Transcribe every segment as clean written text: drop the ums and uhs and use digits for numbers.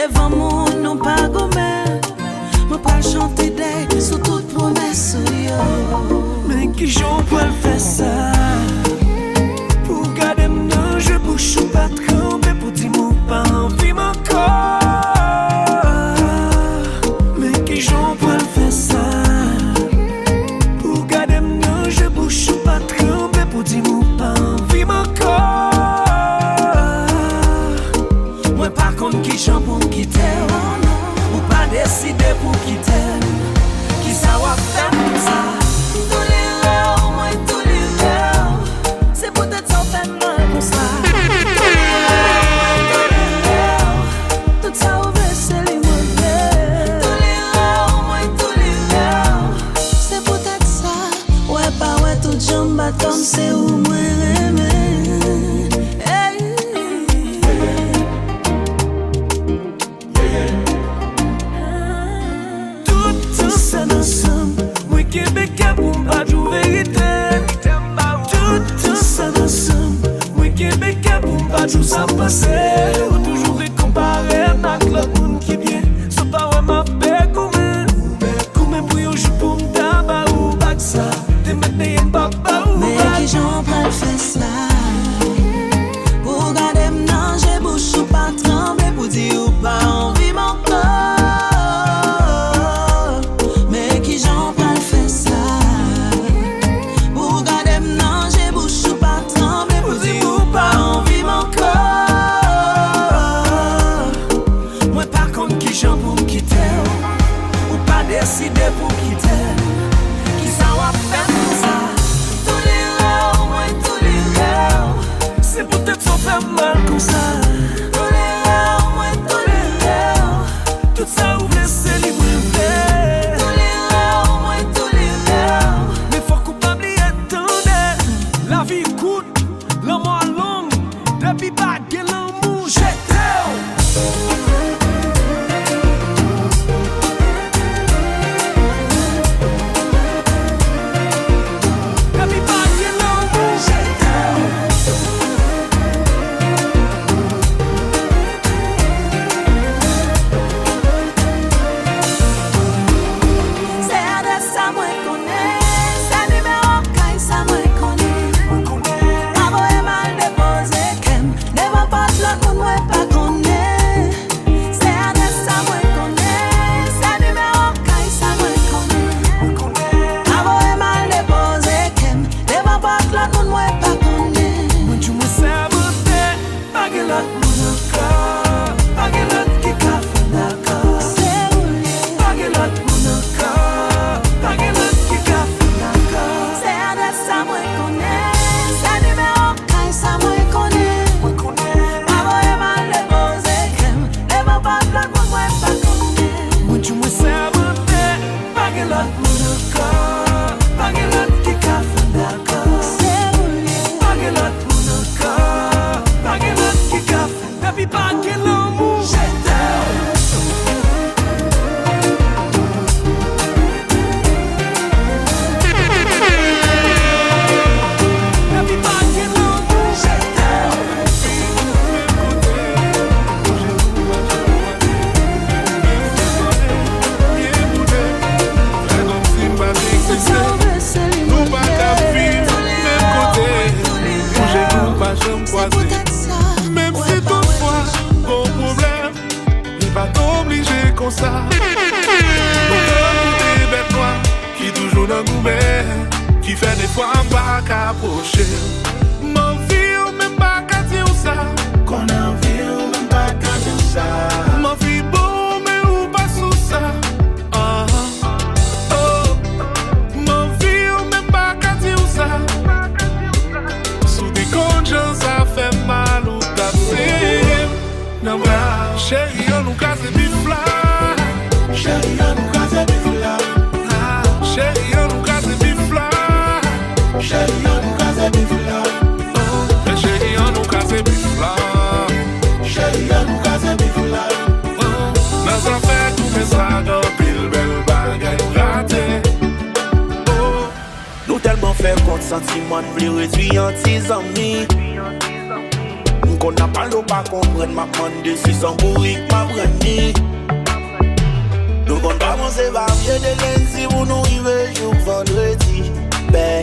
devant mon non pas gommé. Moi pas chanter des sous toute promesse yo. Mais qui j'en peux faire ça? Pour garder mon je bouche ou pas tremper pour dire mon pas envie mon corps. Mais qui j'en peux faire ça? Pour garder mon je bouche ou pas tremper pour dire mon pas envie mon corps. Moi par contre qui j'en pour quitter ou pas décider pour quitter. Qui ça va faire comme ça? Comme c'est où moi aimer. Tout ça ensemble, moi Québécois pour pas de vérité. Tout ça ensemble, moi Québécois pour pas de ça passer. Ou toujours comparer avec l'autre monde qui vient. C'est pas vraiment bête comme pour yo je pour me tabac ou bac ça. T'es maintenant papa. Mais qui j'en peux faire ça? Pour garder mon j'ai bouche ou pas trembler pour dire ou pas envie mon corps. Mais qui j'en peux faire ça? Pour garder mon j'ai bouche ou pas trembler pour dire ou pas envie mon corps. Moi par contre qui j'en pour me quitter ou pas décider pour quitter. Qui ça va faire pour ça? C'est peut-être sans faire mal comme ça. Tolérant, moi tolérant. Tout ça ouvre c'est libre et tolérant, moi tolérant. Mais faut coupable y attendre. La vie coûte, l'amour long. Depuis pas de l'amour, j'étais. Même si toutefois, bon problème, il va t'obliger comme ça. Donc, t'es bête noire, qui toujours dans le gourmet, qui fait des fois pas qu'approcher. M'en vie, même pas qu'à dire ça. Qu'on a envie, même pas qu'à dire ça. M'en vie beau, mais ou pas sous ça. M'en vie, même pas qu'à dire ça. Sous des consciences, ça fait mal ou taper. Non, chérie, on nous casse des bifla. Chérie, on nous casse des bifla. Chérie, on nous casse des bifla. Chérie, on nous casse des bifla. Chérie, on nous casse des bifla. Chérie, on nous casse des bifla. Dans un fait, tout fait ça dans pile belle bagaille ratée. Nous tellement fait compte sentiment, nous voulons réduire en 10 amis. qu'on n'a pas l'eau pas comprendre ma demande si son bourrique m'a brandi. Nous on va manger varier de lundi pour nous arriver jour vendredi. Ben,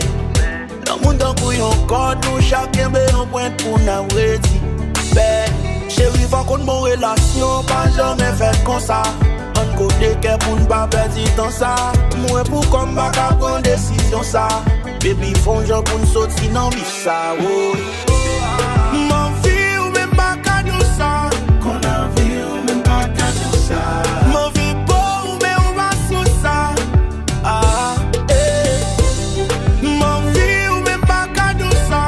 le monde en couillon code nous chacun ben on pointe pour nous ready. Ben, chérie faut qu'on mon relation pas jamais fait comme ça. On côté que pour ne pas perdre du temps ça. Moi pour comme pas prendre décision ça. Baby font genre pour nous sortir dans vie ça. Oh. Mon vie ou même pas qu'à nous ça. Qu'on a vie ou même pas qu'à nous ça. Mon vie beau ou même on va sous ça. Ah, eh. Mon vie ou même pas qu'à nous ça.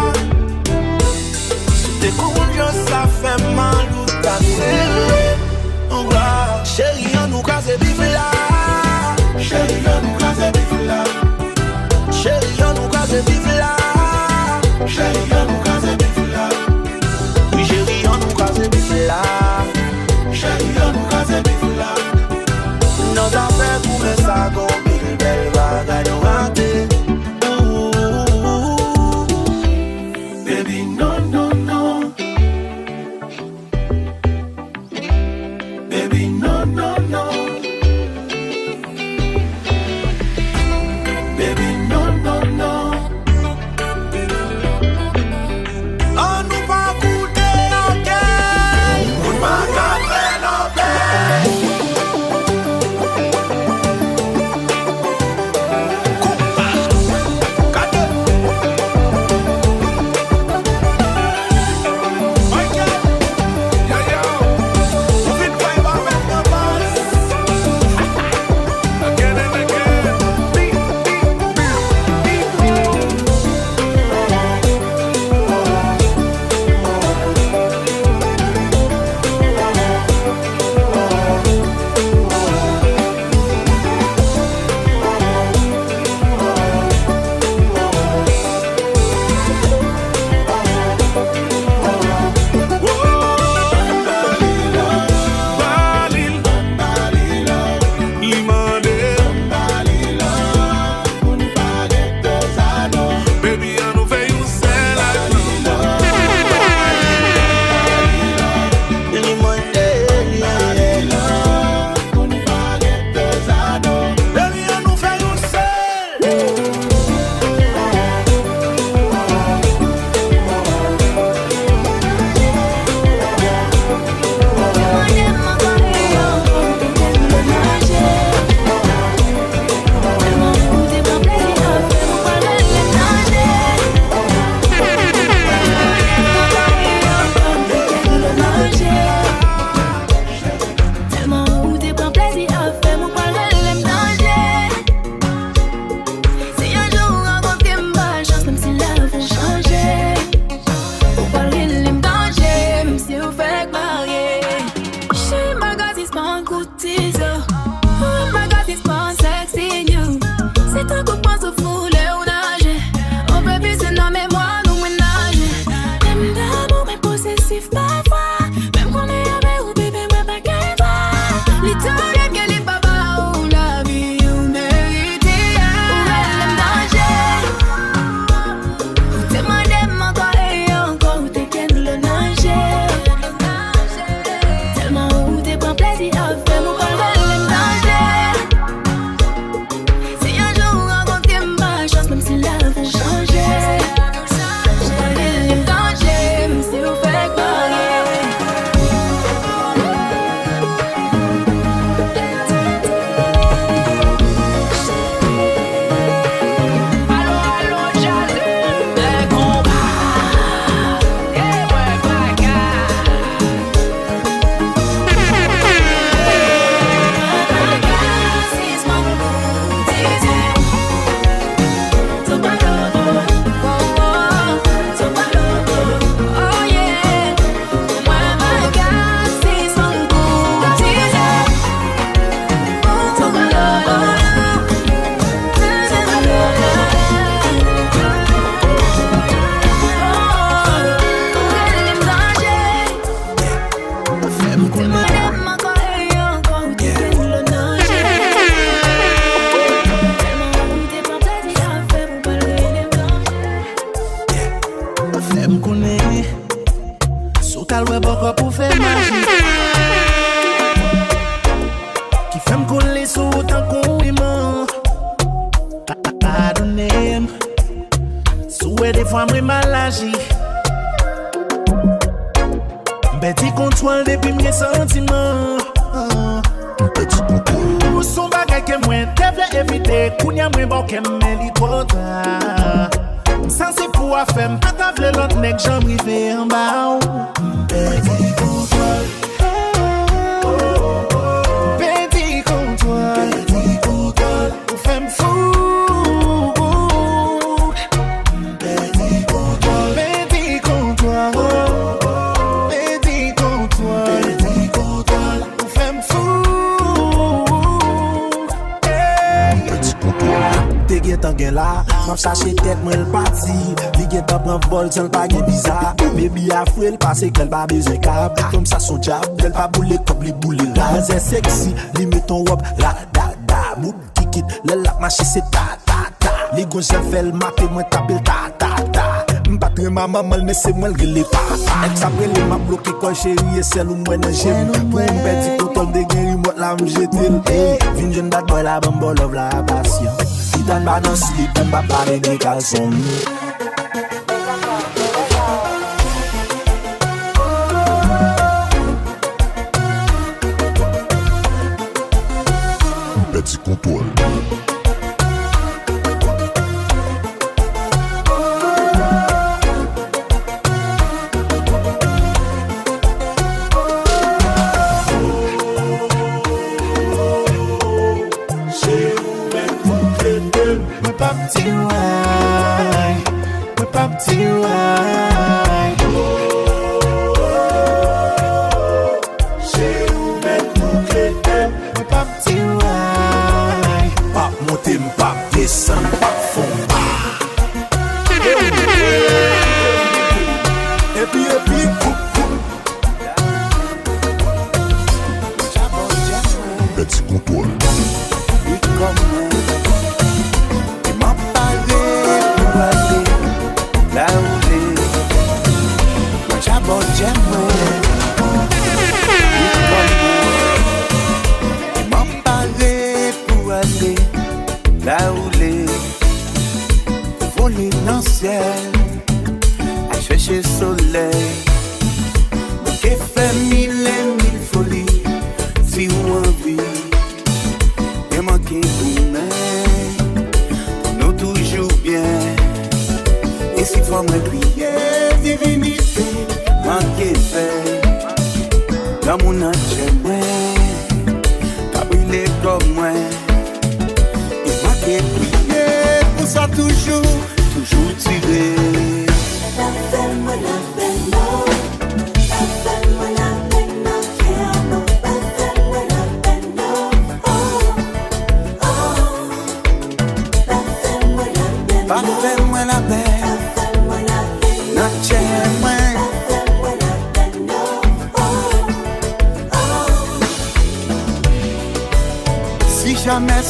T'es courageux ça fait mal ou t'as serré. On va chérie on nous casse vif là. Chérie on nous casse vif là. Chérie on nous casse vif là. Chérie on nous casse vif là. Oui chérie on nous casse vif là. Chérie on nous casse vif là. Nos affaires pour mes sacs une belle bagaille nous rater. Baby non non non. Baby non non non. Baby non non non. On nous va goûter la gueule. On va café la paix. Konpa, kade. Michael, yo yo. Vite vibe avec ma basse. Again and again. Beat, beat, beat, beat. Baby, I know where you say like Any Monday, baby, I know where you say. C'est toi qu'on pense au fouler ou nager. Oh baby, c'est non mais moi nous ménager. Même d'amour mais possessif parfois. Même qu'on est avec ou bébé moi pas qu'à toi. L'Italie qu'elle est papa ou la vie ou mérite. Ou elle aime danger. Ou t'es madame encore et encore. Ou t'es qu'elle le nager. Tellement où t'es prends plaisir à faire mon corps elle aime danger. Même si la vie changer, on va aller le danger, même si on fait Allo, allo, jaloux, le combat, et ouais, fois moi mal agi. Petit contrôle depuis mes sentiments. Petit contrôle. Son bagay que moi devais éviter. Kounya moi bon que me li kota. Sans c'est pour faire m'pata vle l'autre nèg j'en rive en bas. Petit contrôle. Petit contrôle. Petit contrôle. Ou femme fou. Petit contrôle. Petit contrôle. Petit contrôle. Petit contrôle. Ou femme fou. Petit contrôle. T'es guettant gen là. M'en chercher tête moi le parti. Li gen tap prend vol sans pas gen bizarre. Baby a foué le passé qu'elle pas besoin câble. Comme ça son job, elle pas bouler comme les boulets. Rasé sexy, li met ton robe la da da. Mood kikit, le lap marché c'est ta ta ta. Les gonzes fait le maté moi tabel ta ta ta. M'patre ma maman mais c'est moi le relé papa. Ex après les m'a bloqué quand chérie et celle où moi nan j'aime. Pour m'perdre contrôle de guerre remote là m'jeter. Vin jeune bad boy la bambo love la passion. Dans le banon slip, on va parler des caleçons. Petit contrôle. Si jamais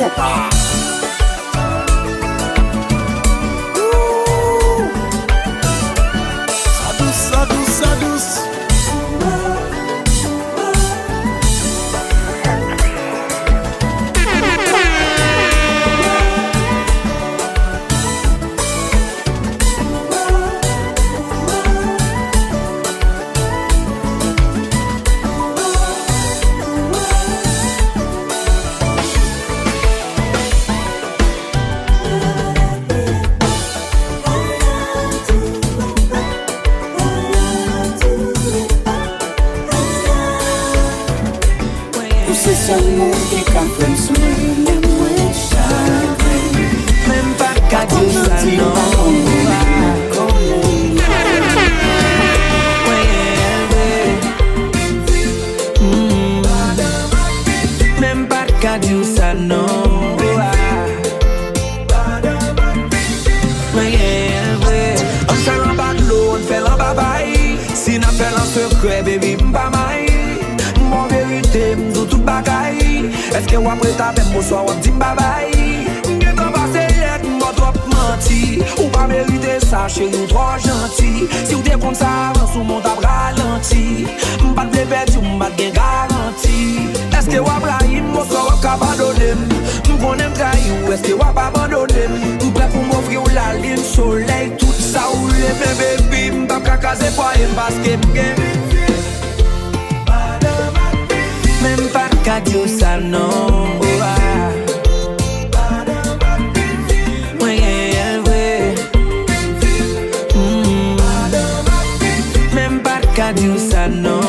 konpa. Ça douce. C'est seulement qui qu'a fait me sourire, moi chagrin. Même pas qu'à dire ça non. Même pas qu'à dire ça non. On fait un bas de l'eau, on fait un babaï. Si n'a fait un secret, baby, m'bamaï. Mon vérité, m'dou tout bagaille. Est-ce que ou après ta même soir ou dit bye. M'gen t'en passe yet, m'en trop menti. Ou pas mérité ça, chérie, ou trop gentil. Si ou t'es comme ça, avance ou mon tap ralenti. M'pas de perdu, m'pas de garantie. Est-ce que ou après m'en soir ou qu'abandonner. M'connaît m'trahi ou est-ce que ou pas abandonner. M'prêt pour m'offrir ou la ligne soleil. Tout ça ou les baby, m'pas qu'acaser pour y parce que m'gen. Même pas qu'à dire ça non. Même pas qu'à dire ça non.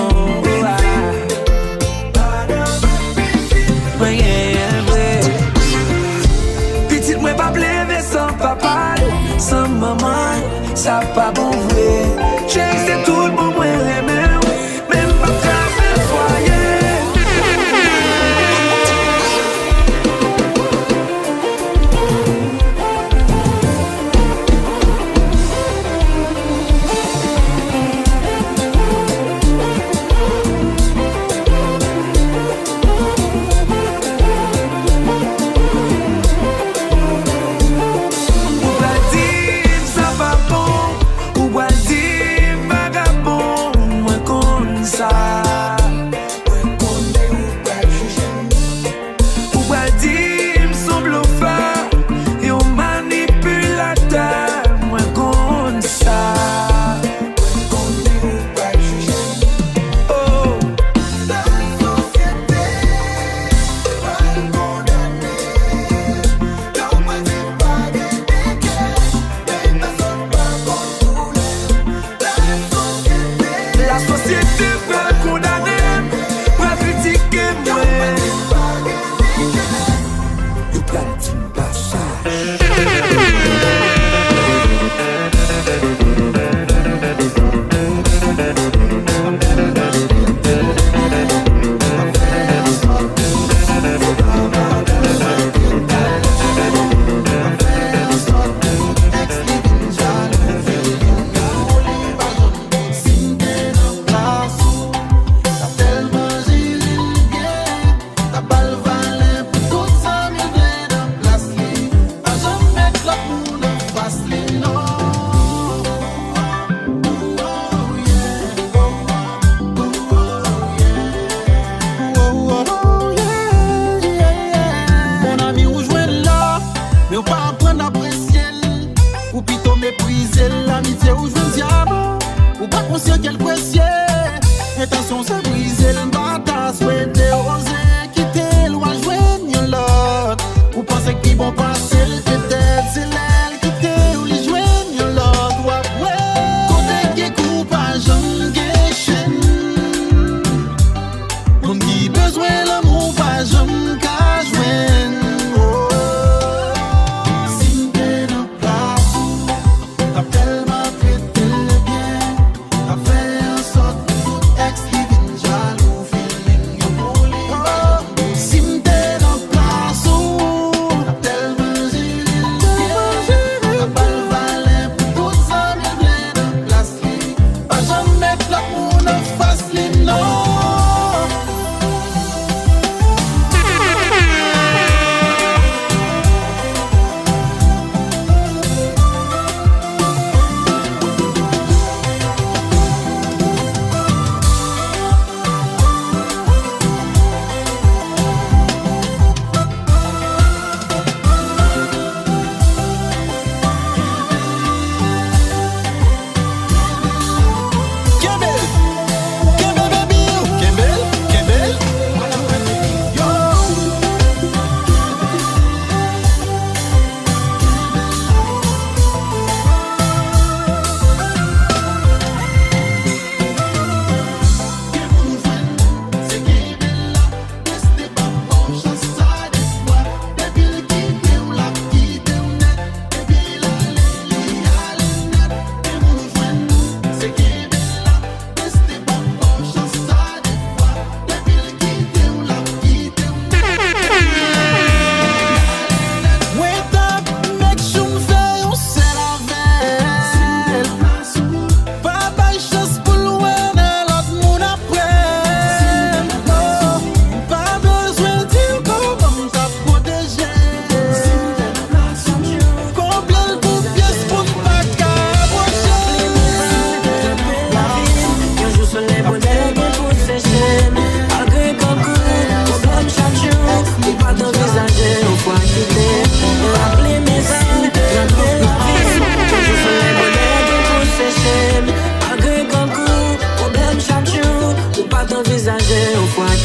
Petite moi pas pleurer sans papa, sans maman, ça pas bon vrai. J'ai c'est tout le monde moi aimer. Même pas qu'à faire foyer. Intention c'est briser le bata, souhaiter oser quitter loin joindre l'autre. Ou pensez qu'ils vont passer peut-être c'est l'aile quitter ou les joindre l'autre. Ouais, côté qui coupe à jambe chaîne. On dit besoin l'amour pas jambe qu'à joindre. Si t'es dans place, t'as tellement traité le bien, t'as fait en sorte ex living job.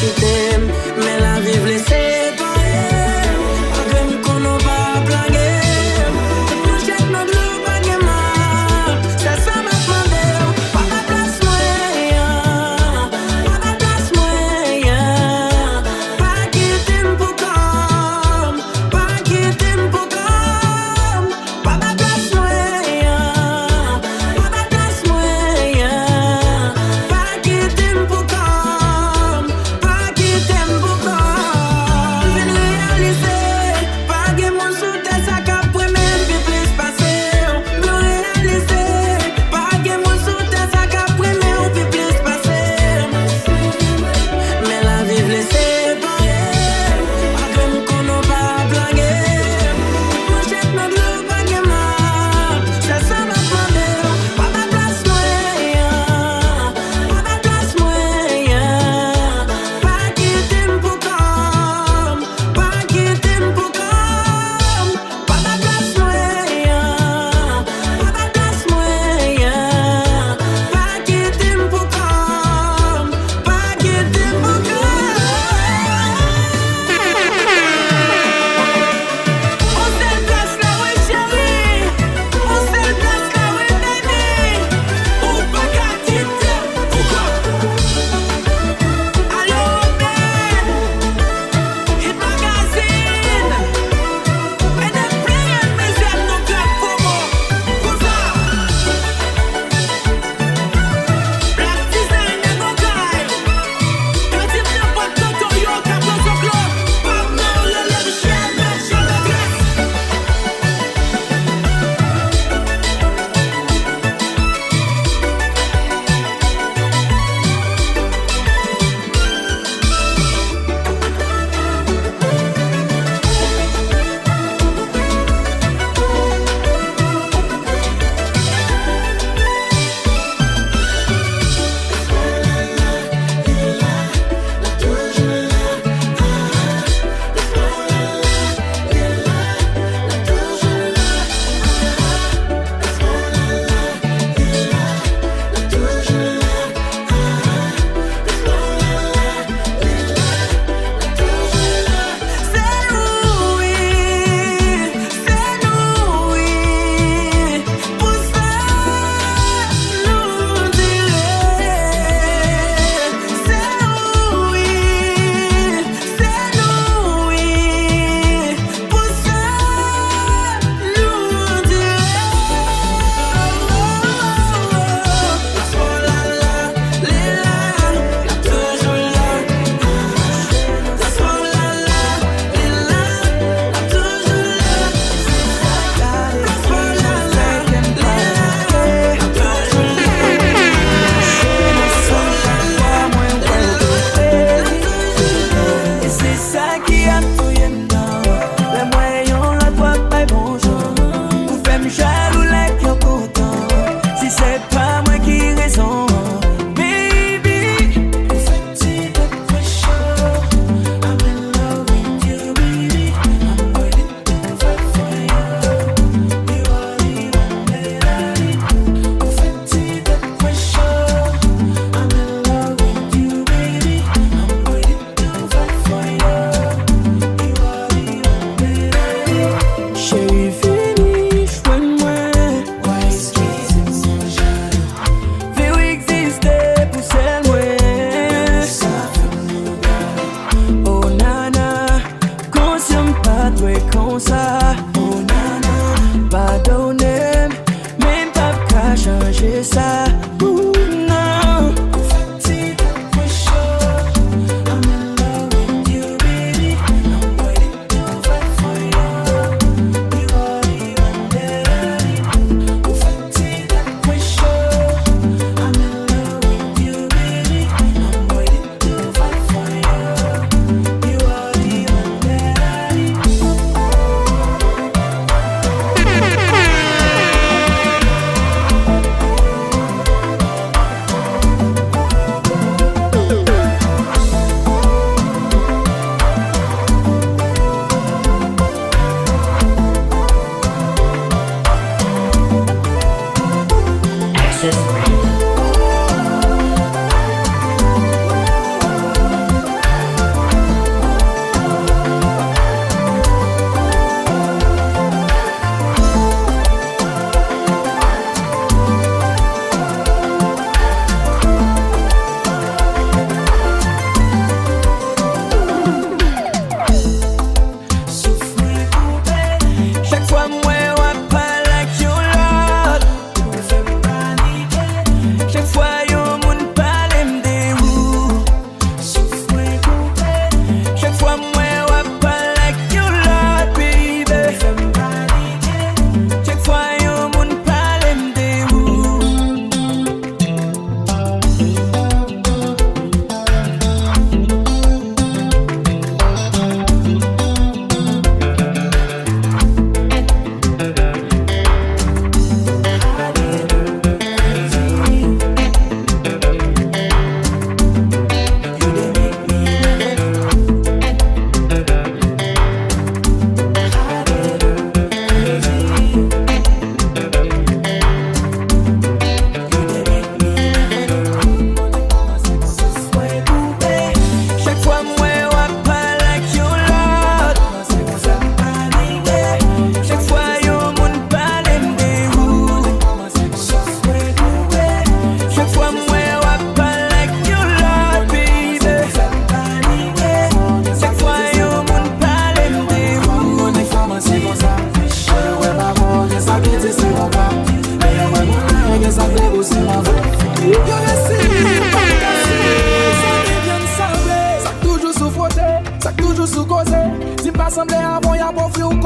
quitter, mais la vie vle séparer. Pas que m'con nous pas blaguer. Tout projet notre loup pas de mal. C'est ça m'a demandé. Pas ma place moyen. Pas ma place moyen. Pas quitter pour comme. Pas quitter pour comme. Pas ma place moyen. Pas ma place moyen. Pas quitter pour comme. Pas quitter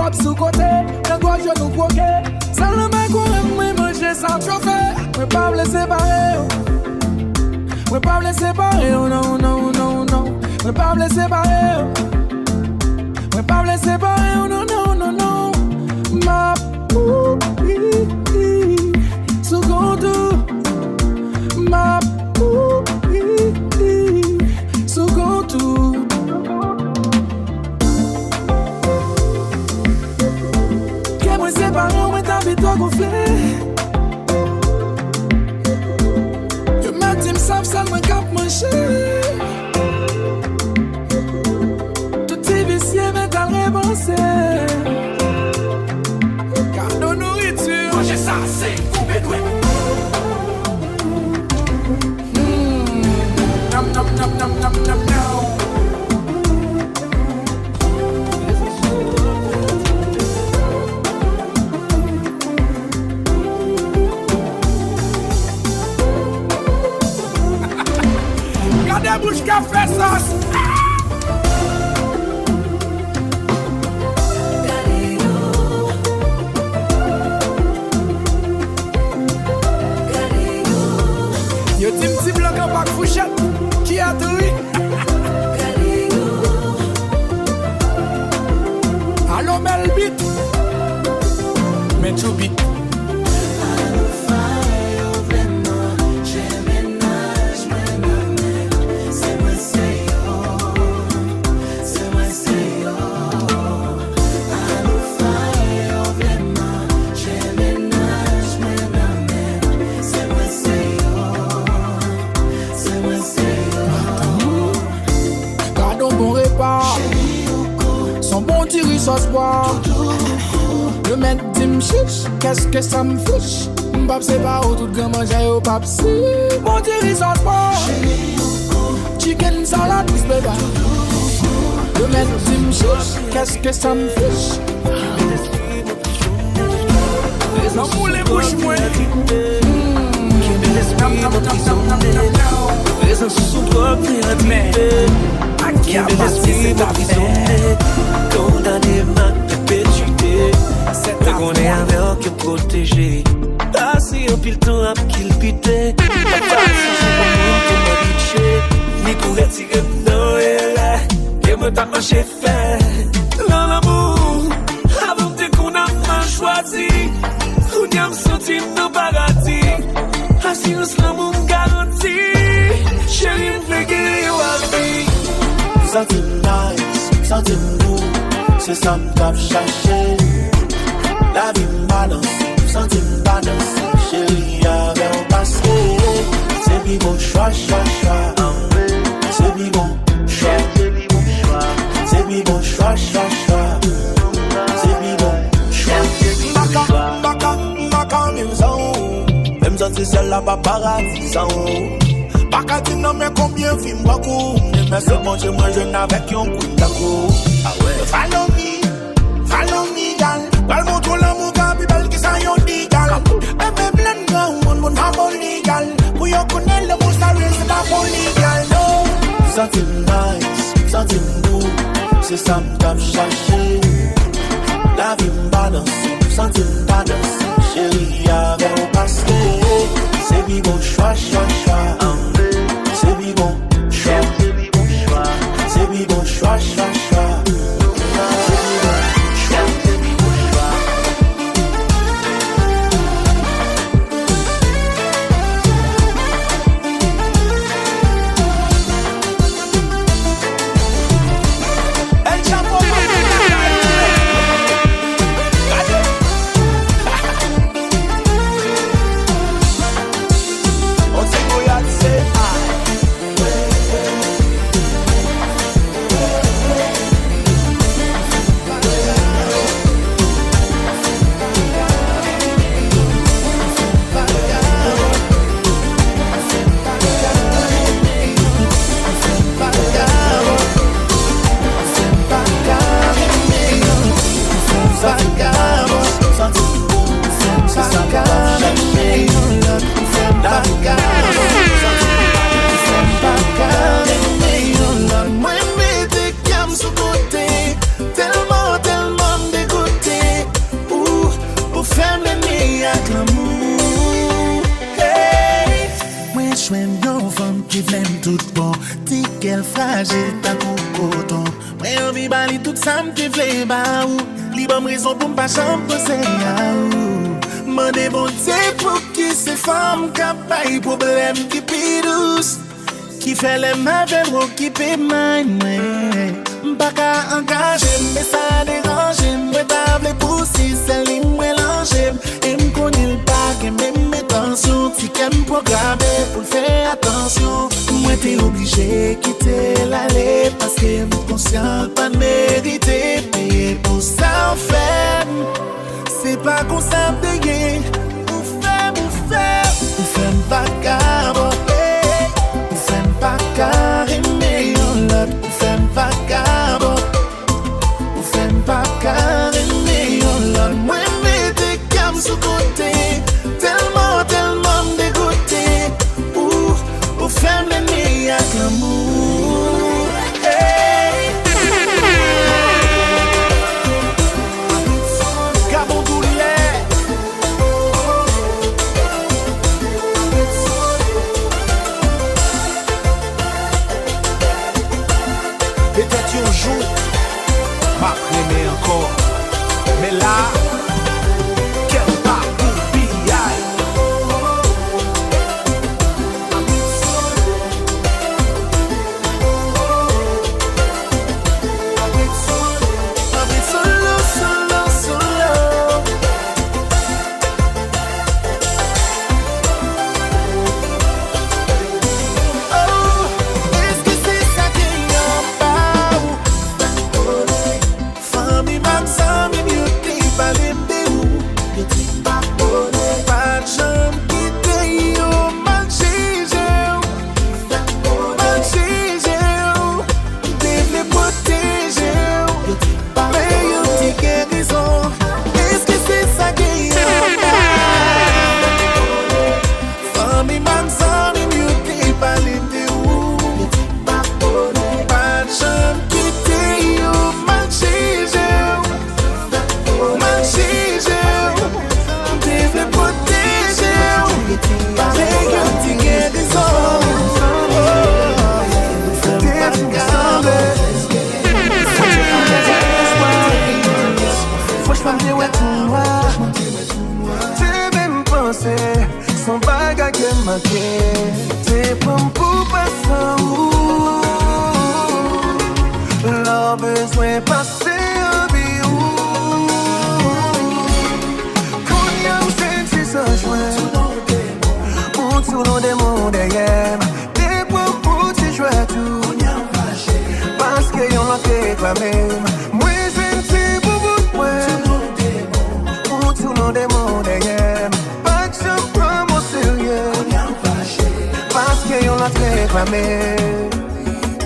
pop sous côté, dans quoi je nous croquais. Ça le mec où moi manger sans chauffer. Mais pas me laisser séparer. Mais pas me laisser séparer, oh non, non, non, non. Mais pas me laisser séparer. Mais pas me laisser séparer, oh non, non, non, non. Ma poupie, sous contour. Ma poupie, sous contour. Que moi séparé, moi t'habites toi gonflé. Que ma team savent ça, moi cap mancher. Tout est vicié, mais t'as repensé. Cadeau nourriture, manger ça, c'est coupé doué. Nam nam nam nam nam nam nam. Gardez bouche café sauce. Yo tim petit bloc en bac fouchette. Qui a tout? Allo Melbit. Mais tout bit. Son bon tiri sauce bois. Le mec dit m'chiche, qu'est-ce que ça me fiche? M'pap c'est pas où tout grand manger au pap si. Bon tiri sauce bois. Chicken salade, bis bébé. Le mec dit m'chiche, qu'est-ce que ça me fiche? Non pour les bouches moi. Présence sous toi, mais qui a passé cette affaire? Condamné ma perpétuité. Mais qu'on est avec aucun protégé. Passé un pile temps à qu'il pité. La face, c'est pas moi qui m'a bitché. Ni pour retirer non et là. Et moi t'as marché fait. Dans l'amour, avant qu'on a mal choisi. On y a senti nos paradis. Assurance l'amour garantie. Chérie m'fait guérir à vie. Something nice, something new. C'est ça m'tap cherché. La vie m'balance, something balance. Chérie avec un passé. C'est bi bon choix, choix, choix. C'est bi bon choix, c'est bi bon choix. C'est bi bon choix, choix, choix. C'est bi bon choix. Maka maison. Même si c'est celle là bas paradis. Pas qu'à non mais combien film beaucoup. Mais c'est bon chez moi je n'avais qu'un coup d'accord. Ah ouais. Follow me, gal. Gal mon tout l'amour gabi belle qui s'en yon dit gal. Bébé blanc mon haboli gal. Pour yon connaître le monstre c'est pas folie gal. No. Something nice, something new. C'est ça m'tap cherché. La vie m'balance, something balance. Chérie avec au passé. C'est bi bon choix, choix, choix. C'est bi bon choix, c'est bi bon choix. C'est bi bon choix, choix, choix. qui flemme tout bon. Ti qu'elle fragile, ta coton. Moi, envie bali tout ça, m'te vle ba ou. Li bon raison pour m'pas chambre penser à ou. Mande bon Dieu pour qui c'est femme capable problème qui pi douce. Qui fait les mauvais ou qui paie mine. M'pas qu'à engager, mais ça dérange. M'table pour si c'est li mélanger. Et m'connais le pas que même mes tensions. Si qu'elle programme pour faire attention. Moi t'es obligé quitter l'aller parce que m'conscient pas de mériter. Payer pour ça en fait. C'est pas qu'on s'aime de gay. Ou fait vagabond. Ou fait pas carrément l'autre. Ou fait vagabond. Ou fait pas carrément l'autre. Moi m'étais calme sous côté. Tellement dégoûté. Ou fait l'ennemi à l'amour. Hey. Peut-être un jour, m'a aimé encore. Mais là, quel pas pour B.I. Son bagage qui manqué, t'es pour passer où? Leur besoin passer en biou. Quand y a un senti sans joie, pour tout le monde est mon derrière. T'es pour t'y jouer tout, parce que y'en a réclamé. Moi senti beaucoup de moi, pour tout le monde est mon derrière. Parce que y'en a réclamé.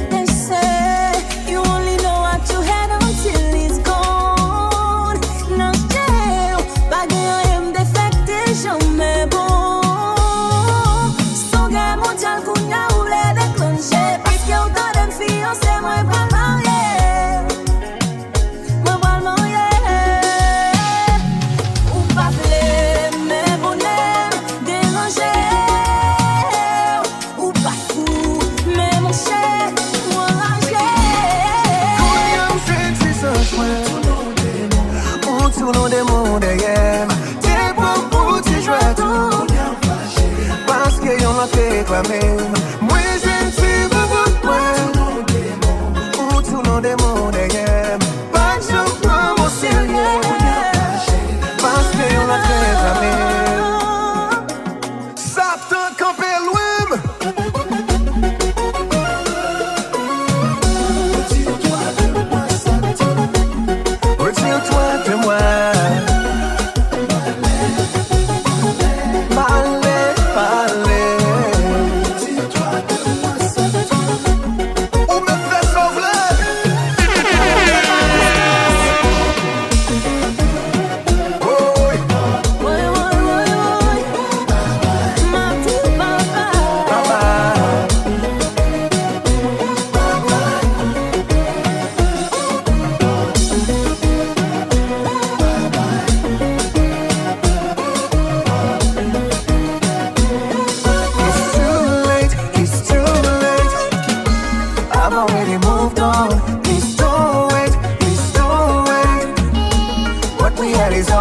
They say you only know what you had until it's gone. Now still, baguette aime défecté, jamais bon. Son gars mondial qu'on y a voulu déclencher. Parce que autant de filles, on sait moi pas marier. Moi pas marier. Ou pas voler, mais bonheur, déranger. Tout le monde est mon derrière. T'es pour t'y jouer tout, parce que y'en a réclamé. Moi je ne suis pas pour toi. Tout le monde est mon derrière. Pas que je prends mon sérieux, parce que y'en a réclamé. Ça te campé loin. Retire-toi de moi. Retire-toi de moi.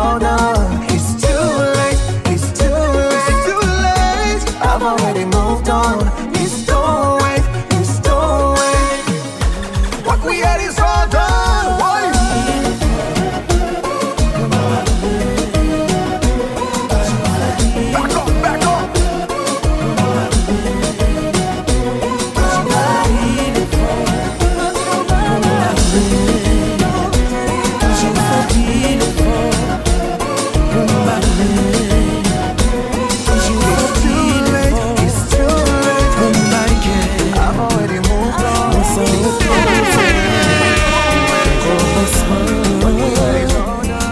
hold on. It's too late, it's too late, it's too late. I've already moved on. It's too late, it's too late. What we had is all done. Boy. Back up, back up.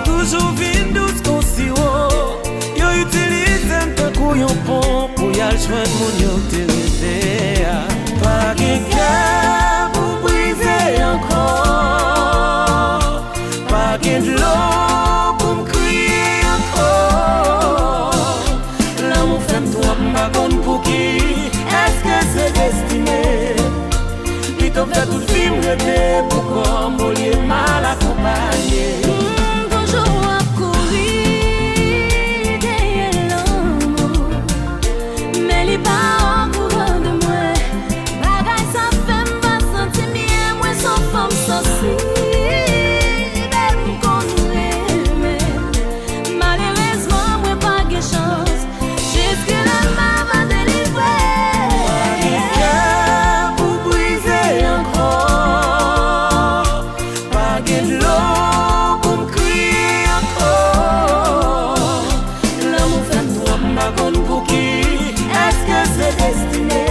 Toujours vin douce kon si wo. Yo utilize m'takou yon pont pou yal jwenn moun yo te rete. Pa gen kè pou brise ankon. Pa gen d'lo pou m'kriye ankon. L'amour fèm trop m'bakon pou ki. Eske se destine? Plutôt que tout film rete pou kom ou liye mal akompanye. Toujours à courir derrière l'amour, mais il pas au courant de moi. Bagay ça fait m'pas sentir bien, moi son femme sensible, qu'on aime. Malheureusement, moi pas de chance, jusque là m'a va délivrer. Pour briser encore, pas de l'eau pour me crier encore. L'amour fait trop m'bakon pour qui? Est-ce que c'est destiné?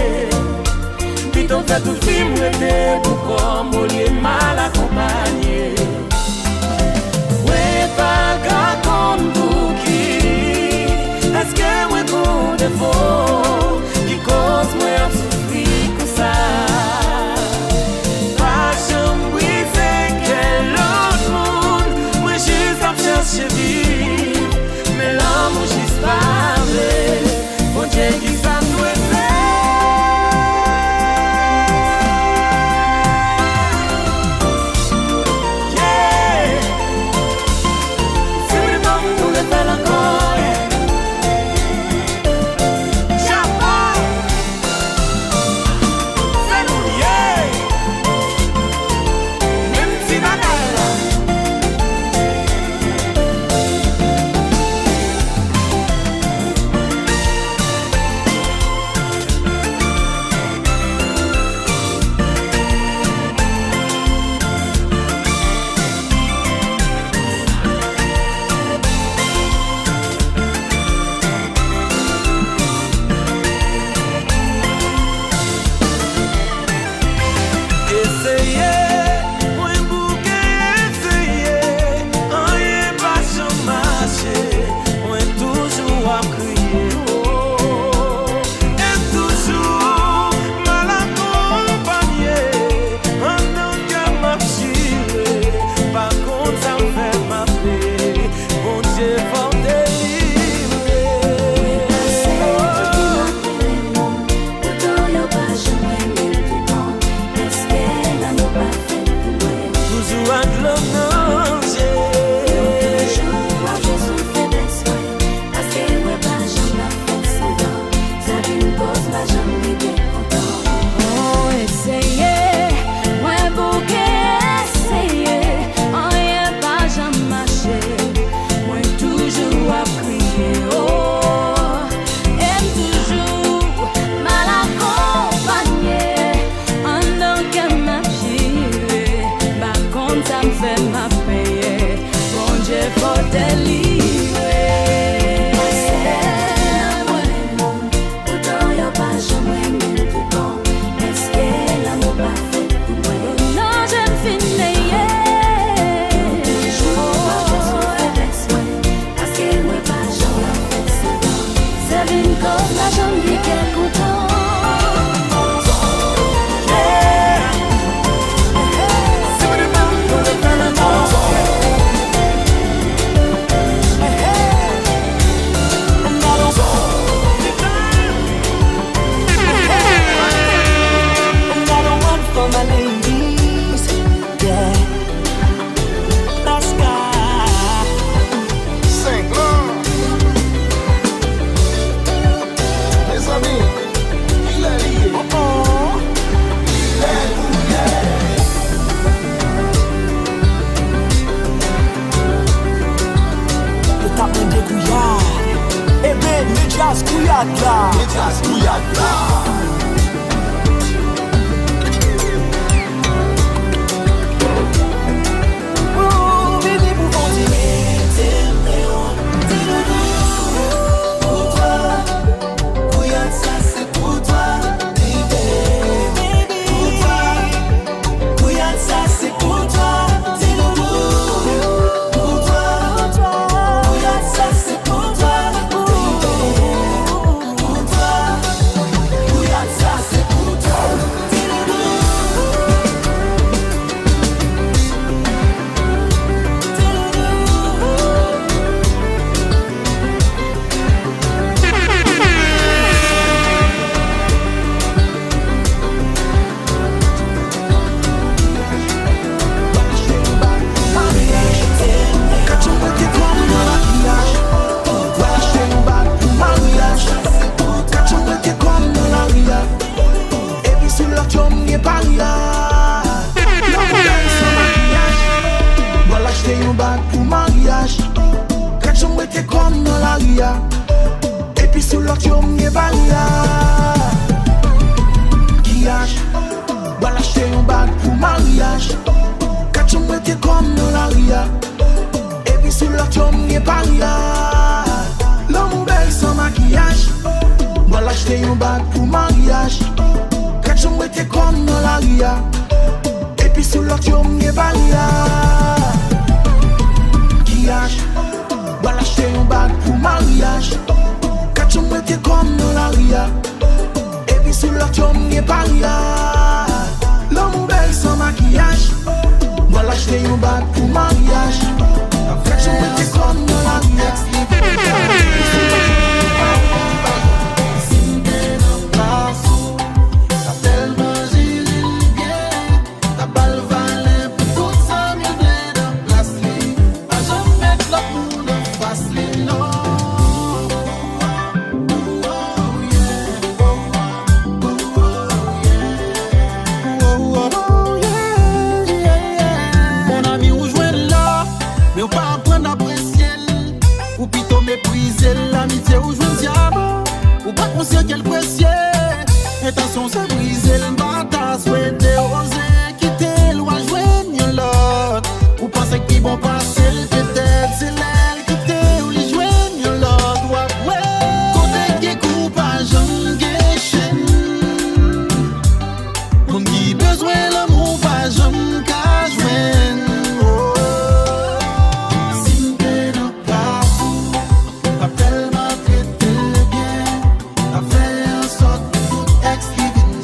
Plutôt fait tout film rete pour comme au lieu mal accompagné. Ouais, pas gâton pour qui? Est-ce que moi pour défaut qui cause moi à souffrir comme ça? Pas jamais briser quel autre monde, moi juste à chercher vivre, mais l'amour juste pas vrai. Bon Dieu qui ça nous est fait. jazz couillade là. Et jazz couillade là. Et puis sous l'autre yo m'y balia. Guillage, va l'acheter un bag pour mariage. Quand tu me t'es comme dans la ria. Et puis sous l'autre yo m'y balia. L'homme belle sans maquillage. Va l'acheter un bag pour mariage. Quand tu me t'es comme dans la ria. Et puis sous l'autre yo m'y balia. Guillage, va l'acheter un bag pour mariage. Quand tu me t'es comme dans la ria. Et puis sous l'autre tu m'y balia. L'homme belle sans maquillage. Va l'acheter un bag pour mariage. Quand tu me t'es comme dans la ria. L'amitié où je me diable, ou pas conscient qu'elle précieux. Intention c'est briser le bâtard, souhaiter oser quitter loin joindre l'autre. Ou penser qu'ils vont passer, peut-être c'est l'aile quitter ou les joindre l'autre. Ouais, côté qui coupe à jambe chaîne. Mon qui besoin l'amour pas jambe qu'à joindre. Appelle-moi, traite-le bien. A fait en sorte que tout ex qui vient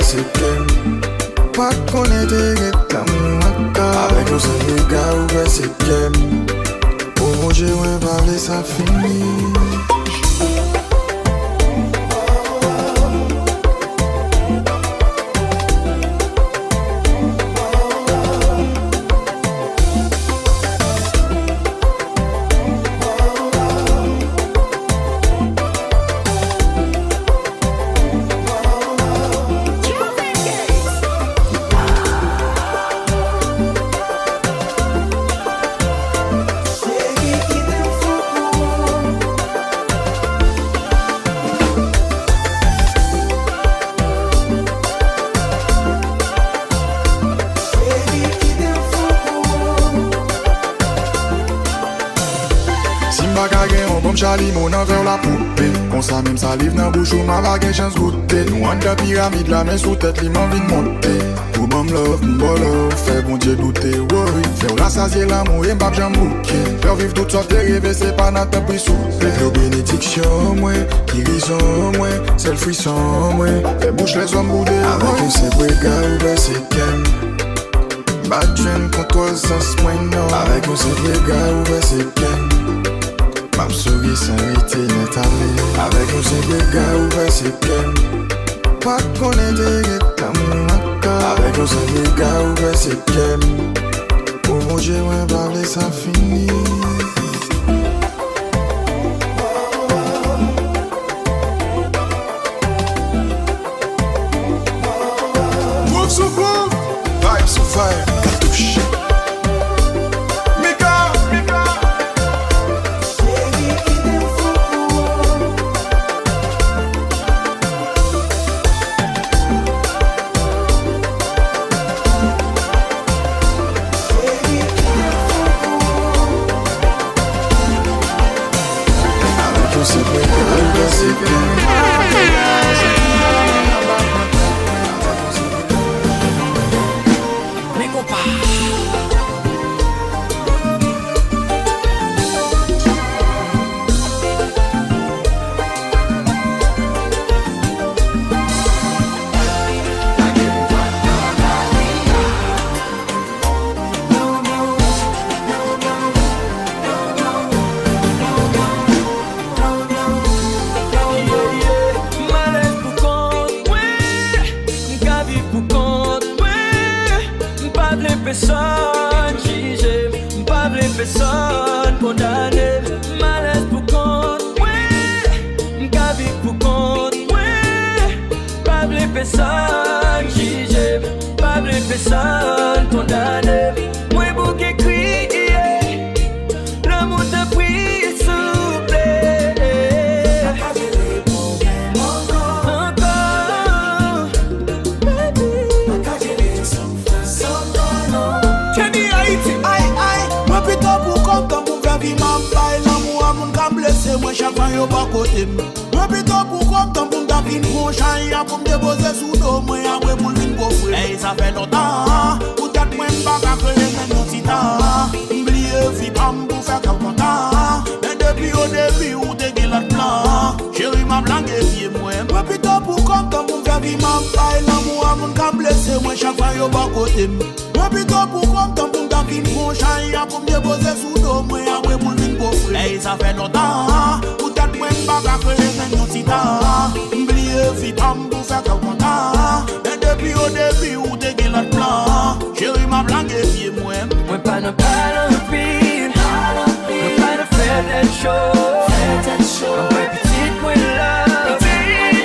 c'est qu'elle. Pas qu'on est des l'amour encore. Avec nous c'est les gars ou ben c'est qu'elle. Oh mon Dieu, ouais, parler ça finit. Charlie mon envers la poupée. Comme ça même salive dans bouche ou ma bague chance goûter. Nous en de pyramide la main sous tête li m'envie de monter. Pour bon love, mon love, fait bon Dieu douter, oui. Faire rassasier l'amour et m'bap j'en bouquet. Faire vivre toutes sortes de rêves, c'est pas notre prix souper. Le bénédiction, moi, guérison, moi, c'est le frisson, moi. Fait bouche les hommes boudés, avec un c'est brigade ou ben c'est qu'elle. Bad dream qu'on cause sans moi, non. Avec un c'est brigade ou ben c'est qu'elle. Ma souris sans été n'est allé. Avec nous c'est des gars ou ben c'est qu'elle. Pas qu'on est des l'amour encore. Avec nous c'est des gars ou ben c'est qu'elle. Oh mon Dieu, ouais, parler ça finit. Move so groove, vibe so fire, cartouche. Moi chaque fois yo pas côté moi plutôt pour comme ton pour ta fin pour changer pour me déposer sous dos moi après pour vinn coffre et ça fait longtemps pour tête moi pas que les mêmes titan oublier vie pas pour faire content mais depuis au début où t'es le plan chérie m'a blanqué pied moi plutôt pour comme ton pour faire vivre ma paille l'amour mon cas blessé moi chaque fois yo pas côté moi plutôt pour comme ton pour ta fin pour changer pour me déposer sous dos moi après pour vinn coffre et ça fait longtemps pour tête moi pas que les mêmes titan oublier vie pas pour faire content mais depuis au début où t'es le plan chérie m'a blanqué pied moi pas no pile pas no faire that show I'm very petite with love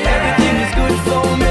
everything is good for me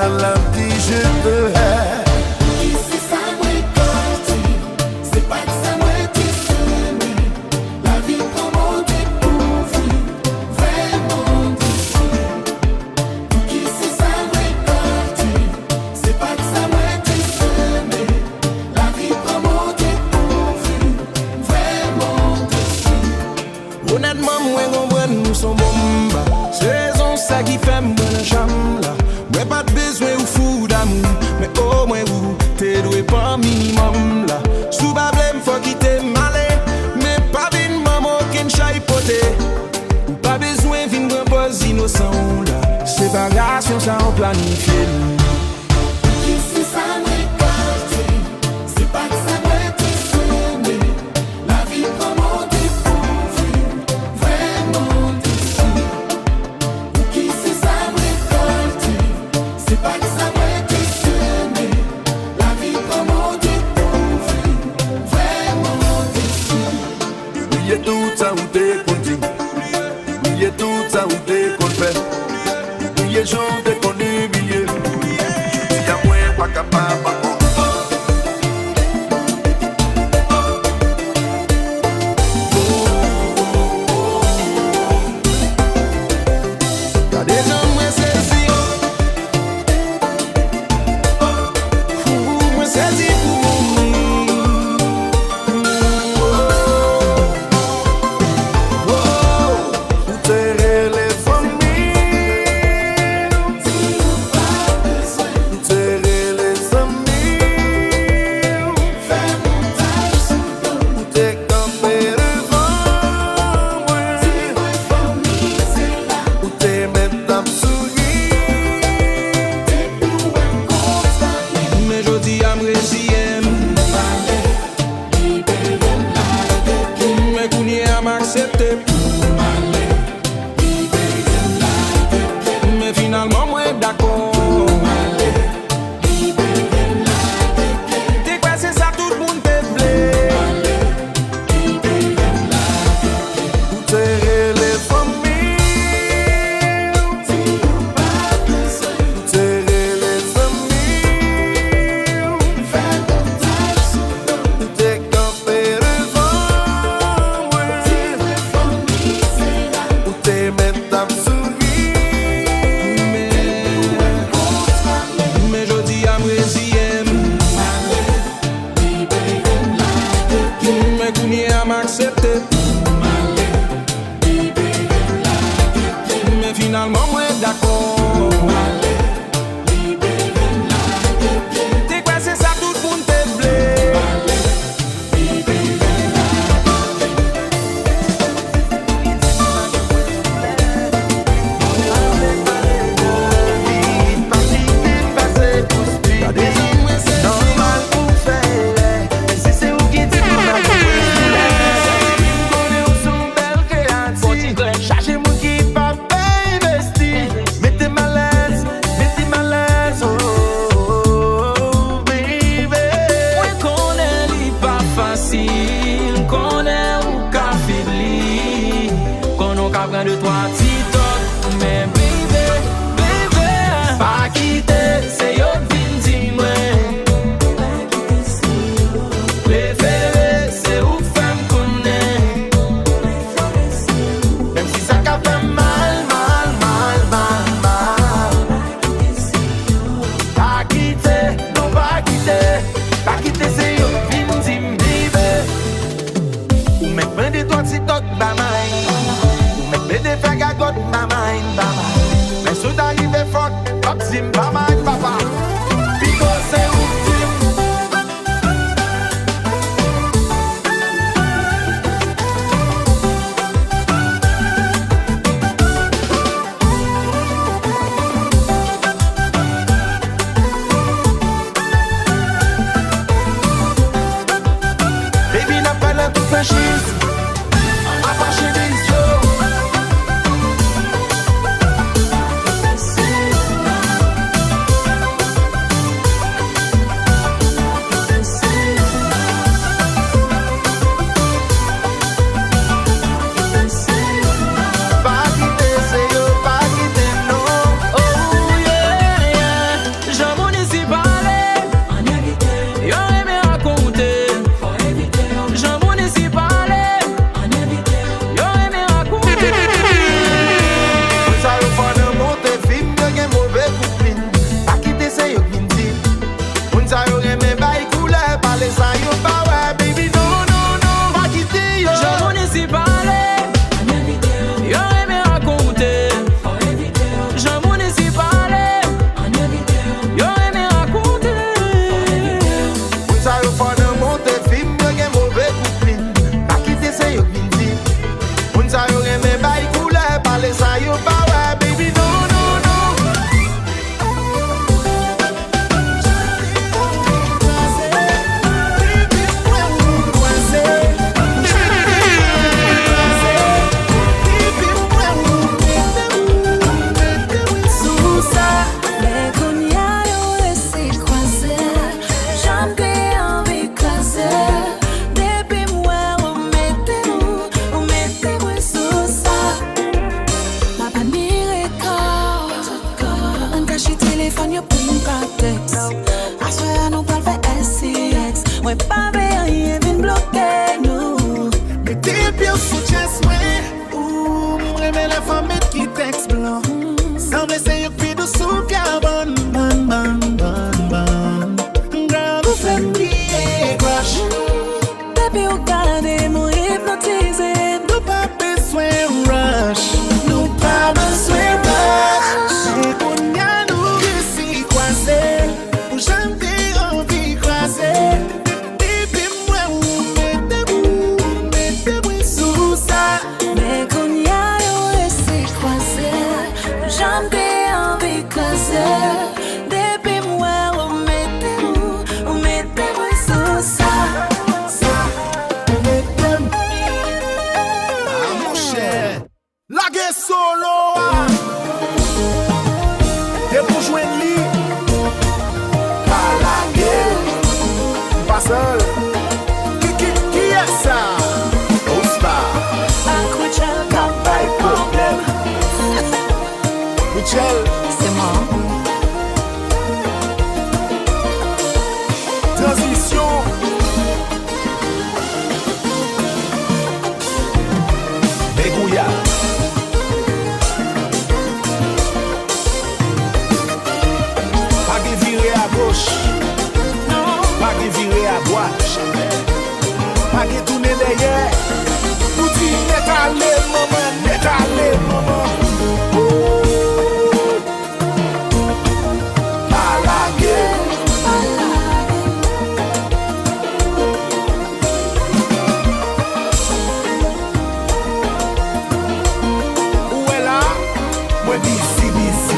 la vie je te hais. Qui c'est ça moi côté, c'est pas que ça moi t'es semé. La vie comment découvrir, vraiment découvrir. Qui c'est ça moi côté, c'est pas que ça moi t'es semé. La vie comment découvrir, vraiment découvrir. Honnêtement, moi, comprends, nous sommes bomba. C'est ça qui fait mon chambre là. Moi, pas de besoin ou fou d'amour. Mais au moins, vous, t'es doué pas minimum là. Sous problème, faut quitter malé. Mais pas vine maman, qu'une chaille potée. Ou pas besoin vine d'un boss innocent là. Séparation, ça on planifie. Qui c'est ça moi côté, c'est pas que ça moi t'es semé. La vie comment découvrir, vraiment découvrir. Qui c'est ça moi côté, c'est pas que ça moi t'es semé. La vie comment découvrir, vraiment découvrir. Oubliez tout ça où t'es connu. Oubliez tout ça où t'es qu'on fait. Oubliez j'en t'es connu, oubliez. Si à moi pas capable. Y'a des gens moins saisis. Moins saisis pour Où t'es les familles. Où t'es les amis. Où t'es campé devant moi. Où t'es maintenant souri. mais je dis à me mais qu'on y a m'accepter. Mais finalement, moi d'accord. T'es quoi, c'est ça, tout le monde te plaît. Où t'es les familles. Où t'es les amis. Où t'es campé devant moi. Où t'es maintenant souri. Mais je dis à me mais qu'on y a m'accepter. Mais finalement, moi d'accord. T'es quoi, c'est ça, tout le monde te plaît. Normal pour faire. Mais si c'est vous qui dites cherchez mon qui pas investi. Mettez mal l'aise, oh baby. Moi connais li pas facile, connais ou ka faibli, qu'on ka prendre de toi TikTok, mais baby, pas quitter, c'est yo vin di moi. Préféré, c'est ou femme connaît. Même si ça qu'a fait mal. Pas quitter, non pas quitter. Pas quitter, c'est yo vin di baby. Ou mec ben de toi TikTok, ba mine. Ou mec ben de faire gagot, ba mine. Mais sous d'arriver fuck, pop zim, ba mine, papa. Pico, c'est où baby n'a pas la toute franchise. Apache des yeux. Pas quitter, c'est yo, pas quitter, non. Oh yeah, yeah. téléphone, yo pou nou ka text. Aswe nou pral fè SCX. Mwen pa ve rien vin bloke nou. Mettez pieds sous chest, ouais. Ou m'reme la femme qui texte blanc. Semble c'est yon cri de sous carbone. Ban, ban, ban, ban. Girl, ou fè m'bliye crush. Baby, ou gade mou hypnotize. Nou pa beswen rush. Nou pa beswen rush. Se konya nou resi kwase. Ou jam te anvi kwase. Baby, mwen ou mette mwen sou sa. Me konya yo resi kwase. Jam te anvi kwase. Baby, mwen ou mette mwen sou sa. Lage solo Te pou jwen li Pa lage Pa sol Ki est sa Ospa Ak Wichel ka bay problem. Michel C'est moi. Transition Begouya Pas de virer à gauche Pas de virer à droite Pas de tourner derrière Nous dit net aller maman Net aller maman Pas la guerre Où est là? Moi d'ici, d'ici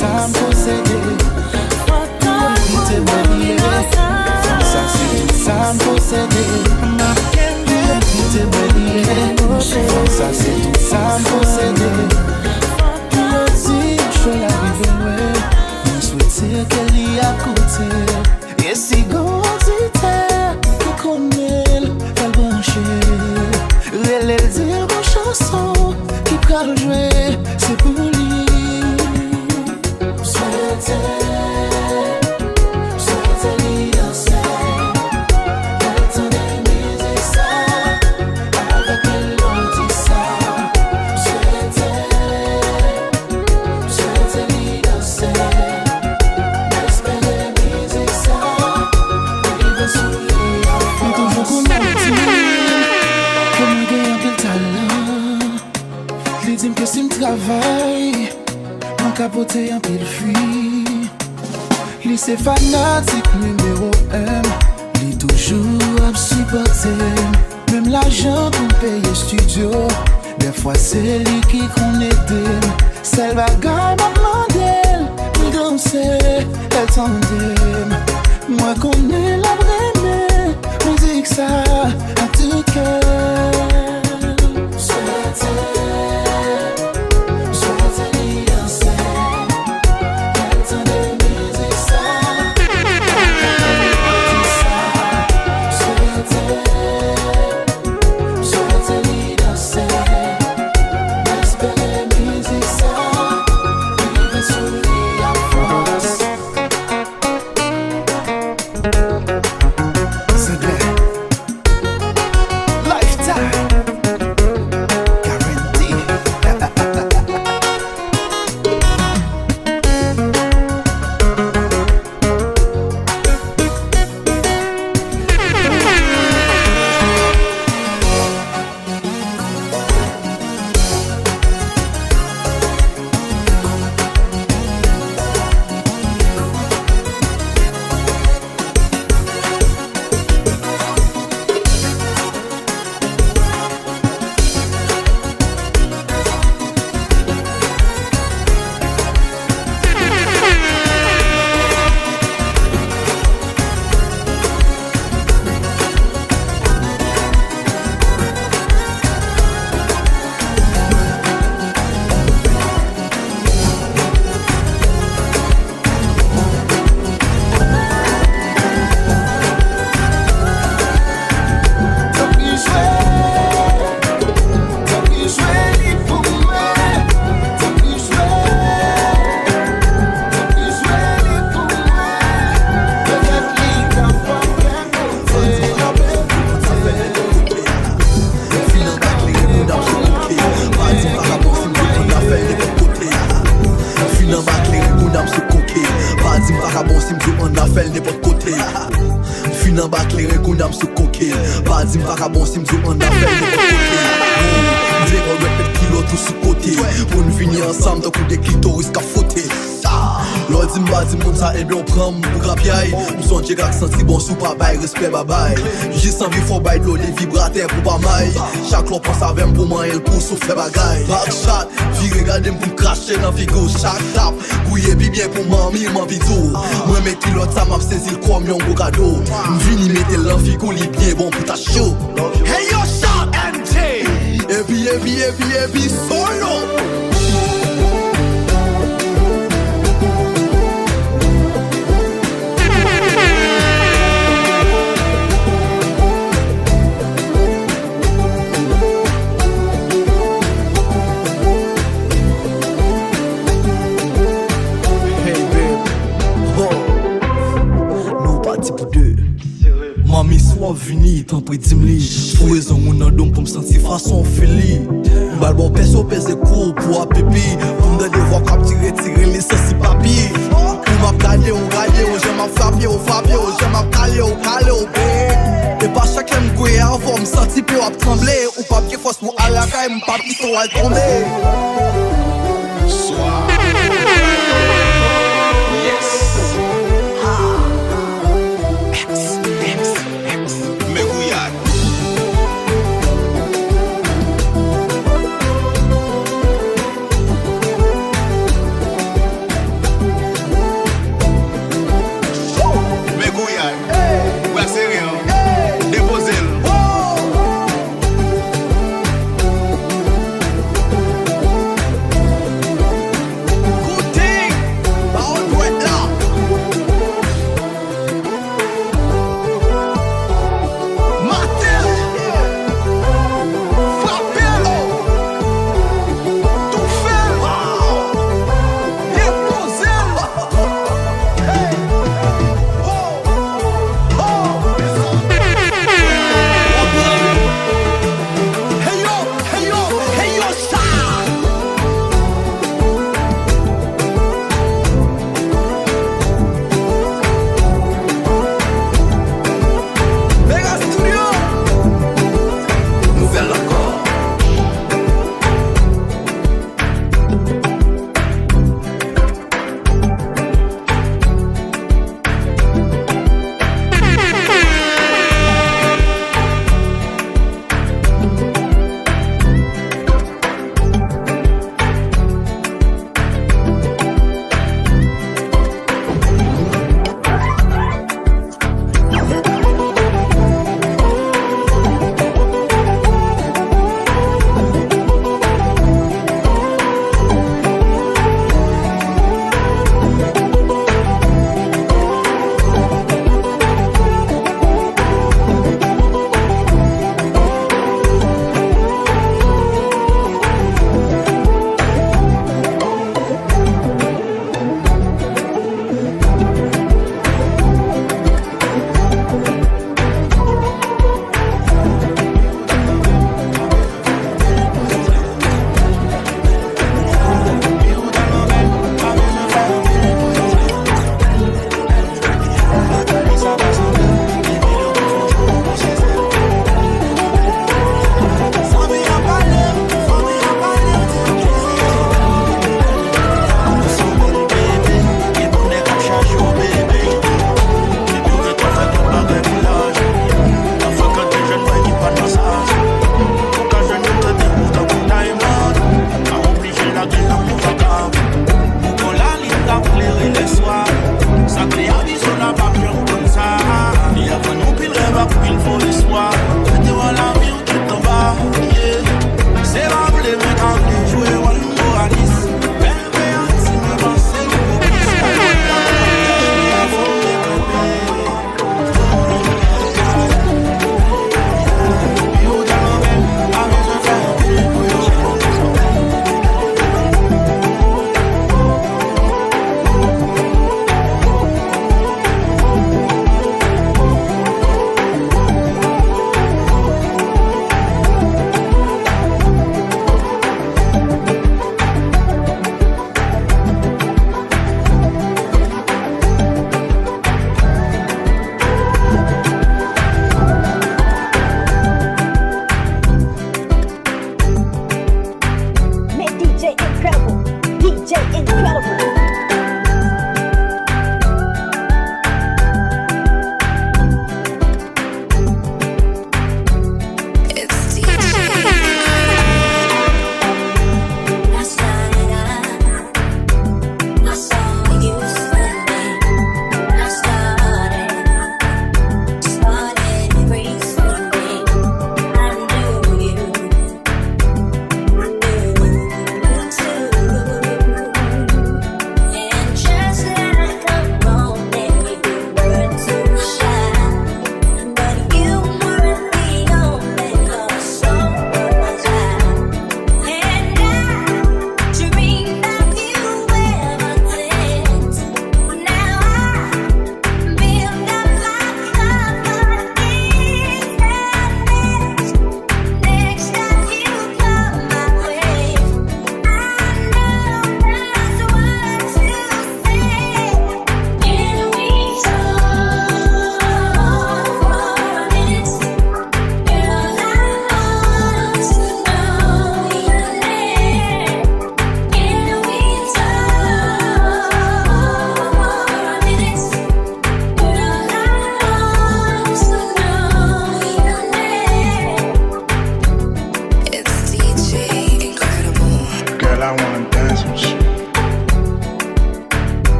Ça me possédé. Ça me possédé. Ça c'est tout, ça me possédé. Si je suis arrivé loin, je souhaite qu'elle y a côté. Et si grandité, qui connaît, elle branche. Elle dire une chanson qui peut jouer, c'est pour lui. Travail, mon capoté en pile fuit. Lui c'est fanatique numéro 1. Lui toujours à supporter. Même l'argent pour payer studio. Des fois c'est lui qui connaît. Celle bagaille m'a demandé. Danser, elle tendait. Moi connais la vraie. On dit que ça a tout cœur. dis m'pas bon si m'dou en affaire de côté. M'dire on répète kilo tout sous côté. Pour nous venir ensemble d'un coup de clitoris qu'a fauté. L'on dit m'ba dit moun ça et bien on prend pour grapiaille. M'songe j'ai senti bon sous pas bail respect bye bye. Juste envie faut bail l'eau les vibrateurs pour pas maille. Chaque l'on pense avec pour moi elle pour souffler bagaille. Backshot, vie regarder pour me cracher dans figo. Chaque tape, couiller bien pour mamie m'en vidéo. Moi mes kilos ça m'a saisi le comme un gros cadeau. M'vini mettre l'enfigo li bien bon pour ta show. Hey yo shot MJ. Et puis solo. Mami soit vini, tant pis dis-m'li. Pour raison mon nom pour me sentir façon fili. Bal bon perso pèse court pour a pipi. Pour me donner voix cap tirer les sensi papier. Pour m'a gagné ou j'aime m'a frappé ou j'aime m'a calé ou bé. Et pas chacun me gouer avant me sentir pour a trembler. Ou papier force pour à la caille, mon papier sont à tomber. Soir.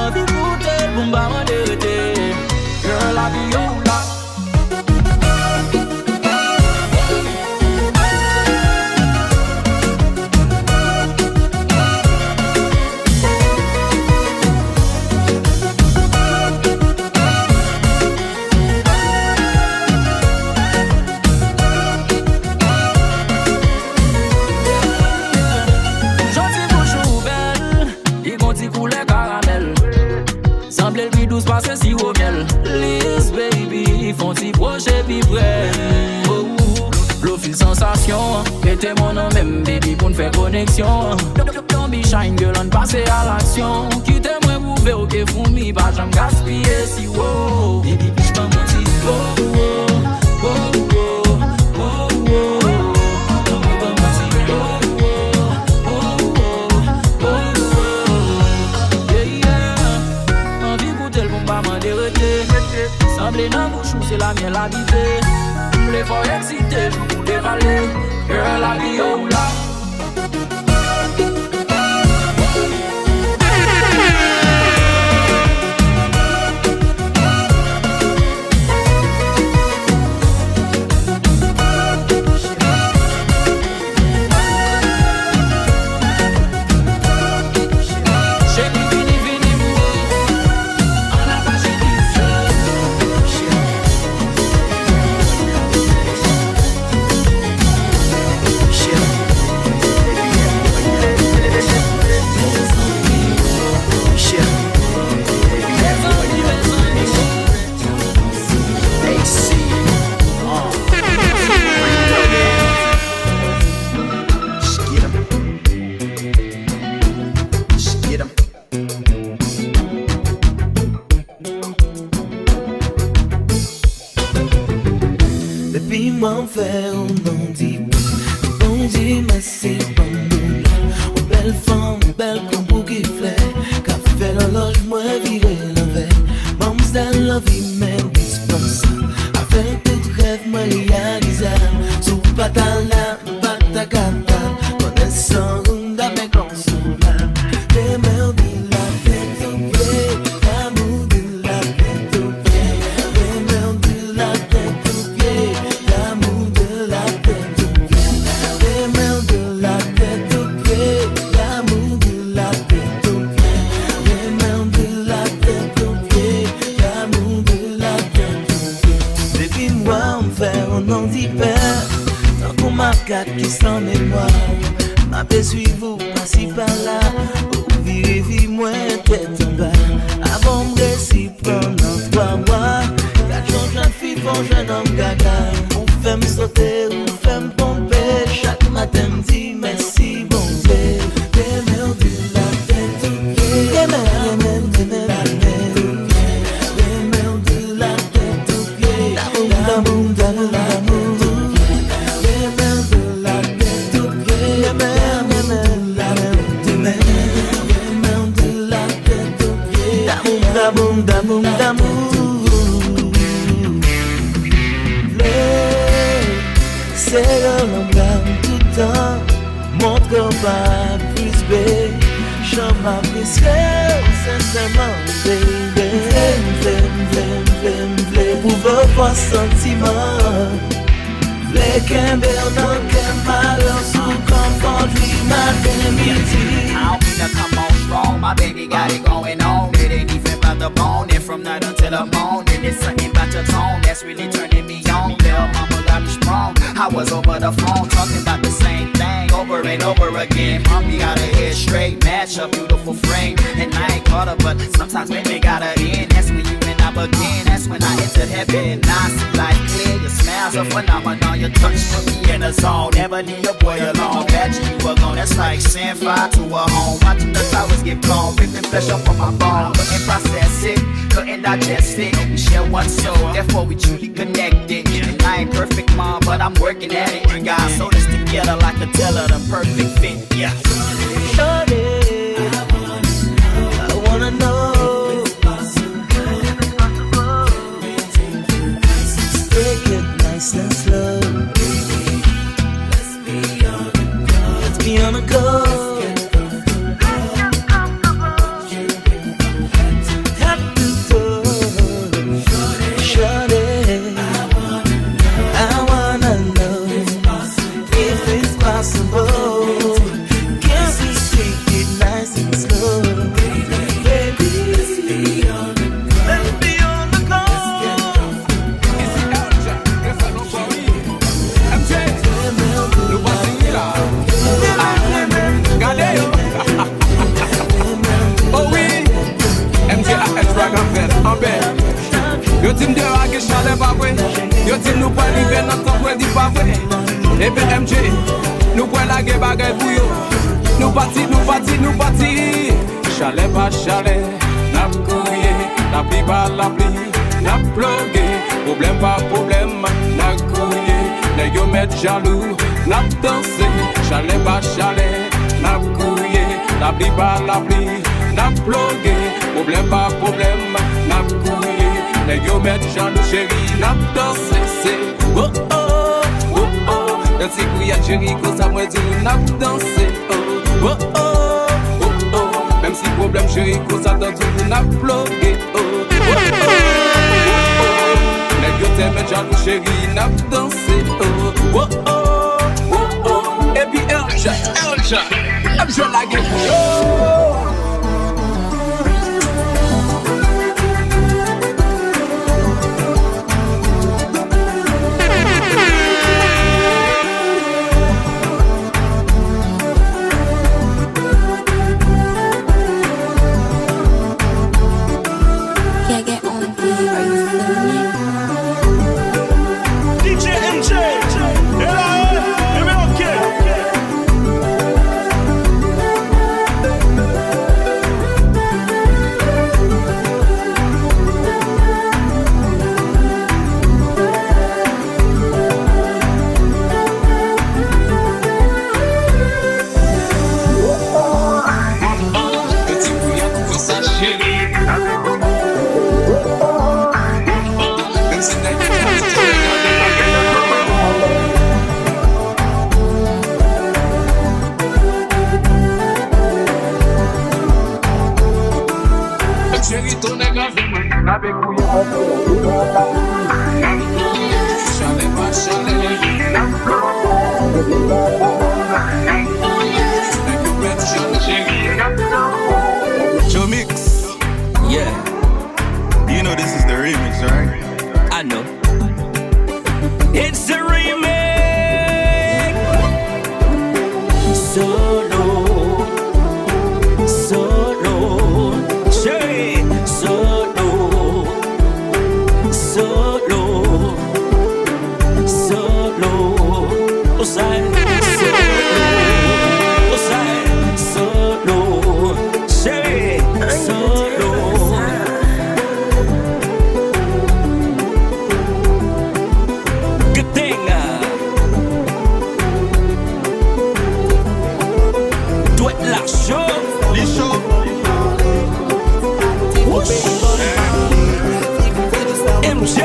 Envie pour tel pour m'ba m'endeuter. Girl, I be your love. Passe si au miel. Liz baby, font si proche et puis près. Oh, l'eau file sensation. Mettez mon nom même baby pour nous faire connexion. Don't be shine girl, on passe à l'action. Quittez-moi vous faire ok pour me, pas j'aime gaspiller si wow. Baby, bitch, pas mon petit oh oh oh oh oh oh. Semblé dans bouche c'est la mienne la vivée. M'les faut exciter, je vous dévaler. Girl, la vie oh là. M'en faire on n'en dit pas. Bon Dieu merci pour nous. Une belle femme, une belle combo qui flait. Qu'a fait l'horloge, moi virer l'envers. Mam's dans la vie même dispensable. Avec tout rêve, moi réalisable. Sous patala, patacata. Connaissant une dame consolable. Les mères de la tête au pied. L'amour de la tête au pied. Les mères de la tête au pied. L'amour de la tête au pied. Les mères de la tête au pied. L'amour de la tête au pied. Les mères de la tête au pied. L'amour de la tête au pied. Depuis moi on fait on en dit peur. Tant qu'on m'a quatre qui sans mémoire. Ma paix suivre par-ci par-là. Ou virez moi tête en bas. Avant me récit pendant 3 mois. Quatre jeunes filles pour jeune homme gaga. Ou fait me sauter ou fait me pomper. Chaque matin me dit merci bon Dieu. Les mères de la tête au pied. Les mères de la tête au pied. Les mères de la tête au pied. L'amour, l'amour, l'amour. Les mères de la tête au pied. Les mères de la tête au pied. D'amour, d'amour, d'amour. C'est le langage tout le temps. Montre qu'on va plus belle. J'en m'apprécierais sincèrement, baby. V'lait pour vos sentiments. V'lait qu'un bel dans qu'un malheur sous confort. Lui matin midi. I don't mean to come on strong, my baby got it going on. It ain't even about the bone, and from night until the morning, it's something about your tone that's really turning me on. Little mama got me sprung. I was over the phone talking about the same thing over and over again. Mommy got her head straight, match a beautiful frame, and I ain't caught her, but sometimes women got her in. That's when you and I begin. That's when I entered heaven. Now I see life clear. Your smile's a phenomenon. Your touch put me in a zone. Never leave your boy alone. Imagine you alone. That's like saying fire to a home. Watching the towers get blown, ripping flesh up from my bone. Couldn't process it, couldn't digest it. We share one soul, therefore we truly connected. And I ain't perfect, mom, but I'm working at it. And God sold us together like a teller, the perfect fit. Yeah. Shorty, I wanna know if it's possible. Take it nice and slow. Let's be on the go. chalet pas vrai. Yo dit nous pas arriver dans temps pour dire pas vrai. Et puis MJ, nous prenons la guerre bagaille pour yo. Nous partis. Chalet pas chalet, n'a couillé, n'a pris pas la pluie, n'a plugué. Problème pas problème, n'a couillé. N'a yo mettre jaloux, n'a dansé. Chalet pas chalet, n'a couillé, n'a pris pas la pluie, n'a plugué. Problème pas problème, n'a couillé. N'a yo mettre jaloux chérie, n'a dansé. C'est oh oh oh oh. Dans ces couilles chérie, cause à moi dire n'a dansé. Oh oh oh. Même si problème chérie, cause à dans tout n'a bloqué. Oh oh oh oh. Nèg yo t'aime jaloux chérie, n'a dansé. Oh oh oh oh oh. Et puis Elja, la gueule. Joe Mix. Yeah, You know this is the remix, right? I know. It's the remix. Solo, Shay, solo, Osai, solo, Shay, solo. Good thing. Doit être la show. Les shows. MJ.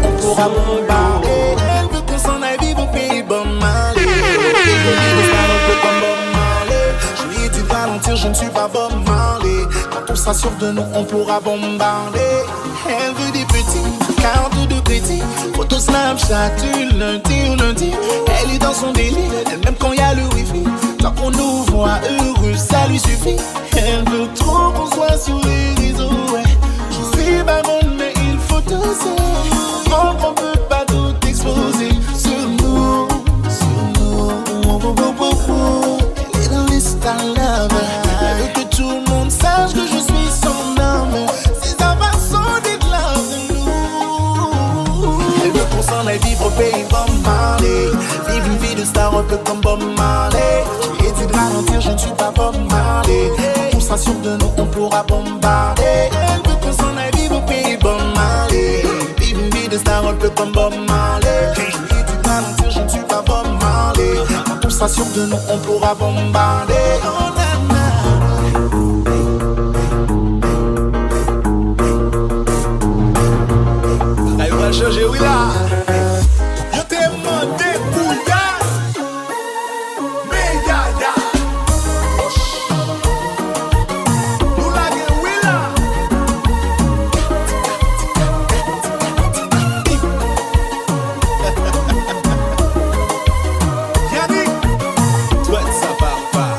On pourra bombarder. Elle veut qu'on s'en aille vivre au pays Bob Marley. Je lui ai dit de ralentir, je ne suis pas Bob Marley. Quand on sera sûr de nous, on pourra bombarder. Elle veut des petits, 42 de crédit. Photo Snapchat du lundi au lundi. Elle est dans son délire, et même quand il y a le wifi. Tant qu'on nous voit heureux, ça lui suffit. Elle veut trop qu'on soit sur les réseaux, ouais. Je suis pas bonne, mais il faut oser. On peut pas tout exposer sur nous. Elle est dans les stars love. Elle veut que tout le monde sache que je suis son homme. C'est sa façon d'être là de nous. Elle veut qu'on s'en aille vivre au pays Bob Marley. Vivre une vie de star un peu comme Bob Marley. Je lui ai dit de ralentir, je ne suis pas Bob Marley. Quand on sera sûr de nous, on pourra bombarder. Elle veut qu'on s'en aille vivre au pays Bob Marley. Vivre une vie de star un peu comme Bob Marley. Je lui ai dit de ralentir, je ne suis pas Bob Marley. Quand on sera sûr de nous, on pourra bombarder. Oh, Là, il va changer, oui là. Je t'ai demandé pour ya. Mais ya. Nous la gueule, oui là. Yannick, toi ça va pas.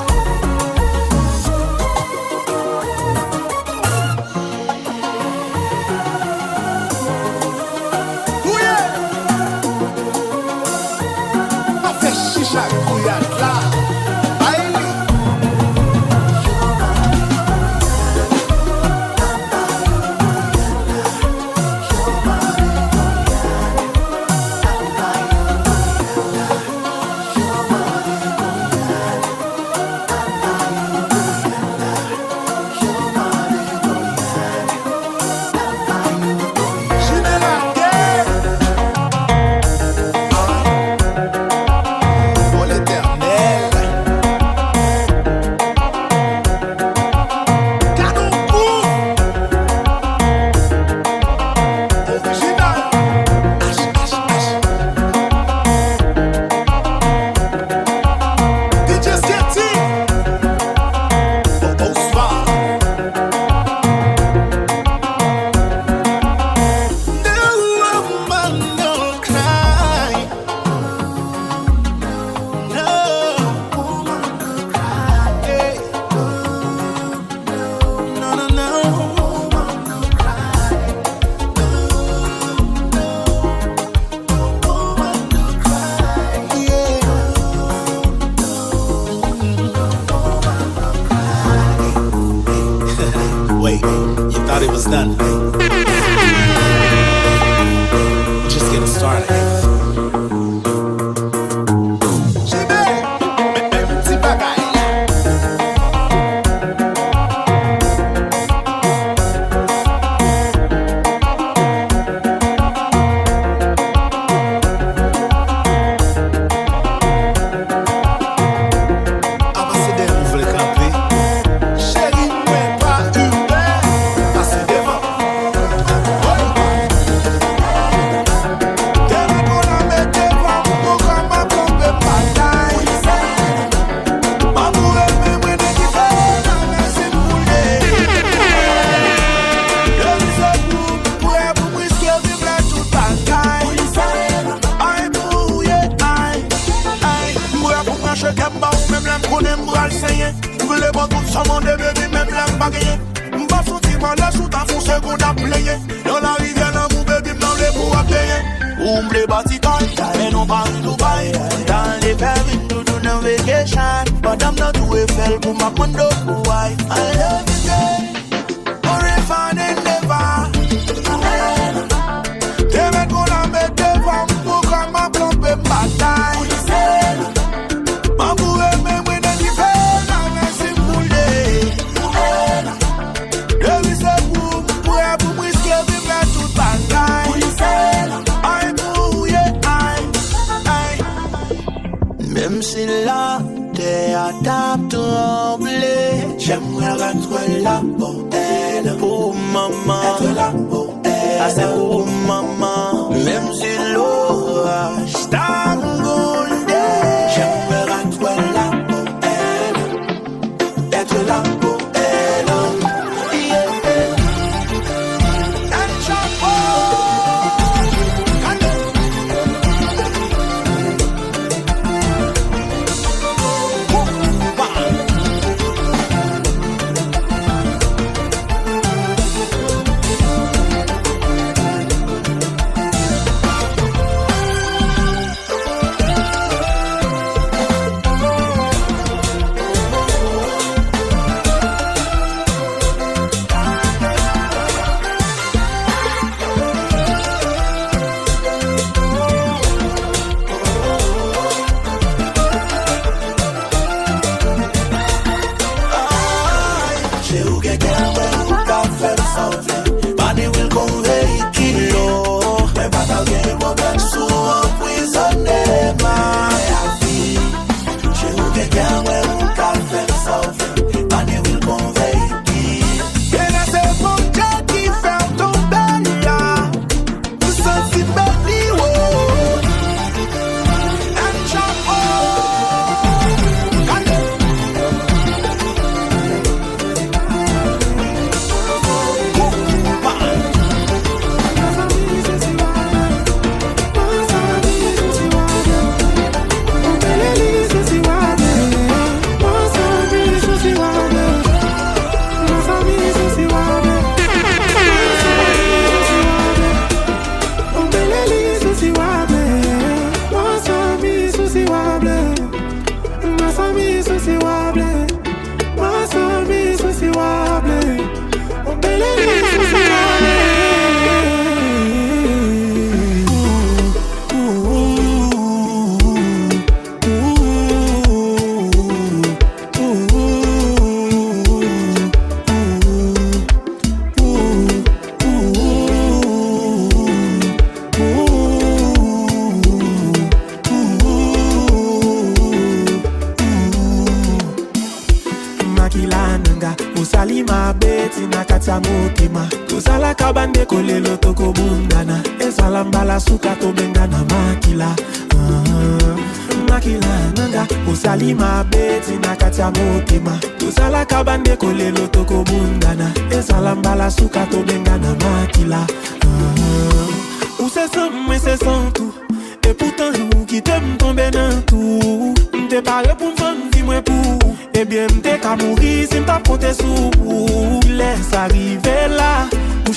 done. Just getting started. Même si la terre tape trembler, j'aimerais être là pour elle, pour maman, être là pour elle, c'est pour maman. Même si l'orage t'engoule, j'aimerais être là pour elle, être là pour elle.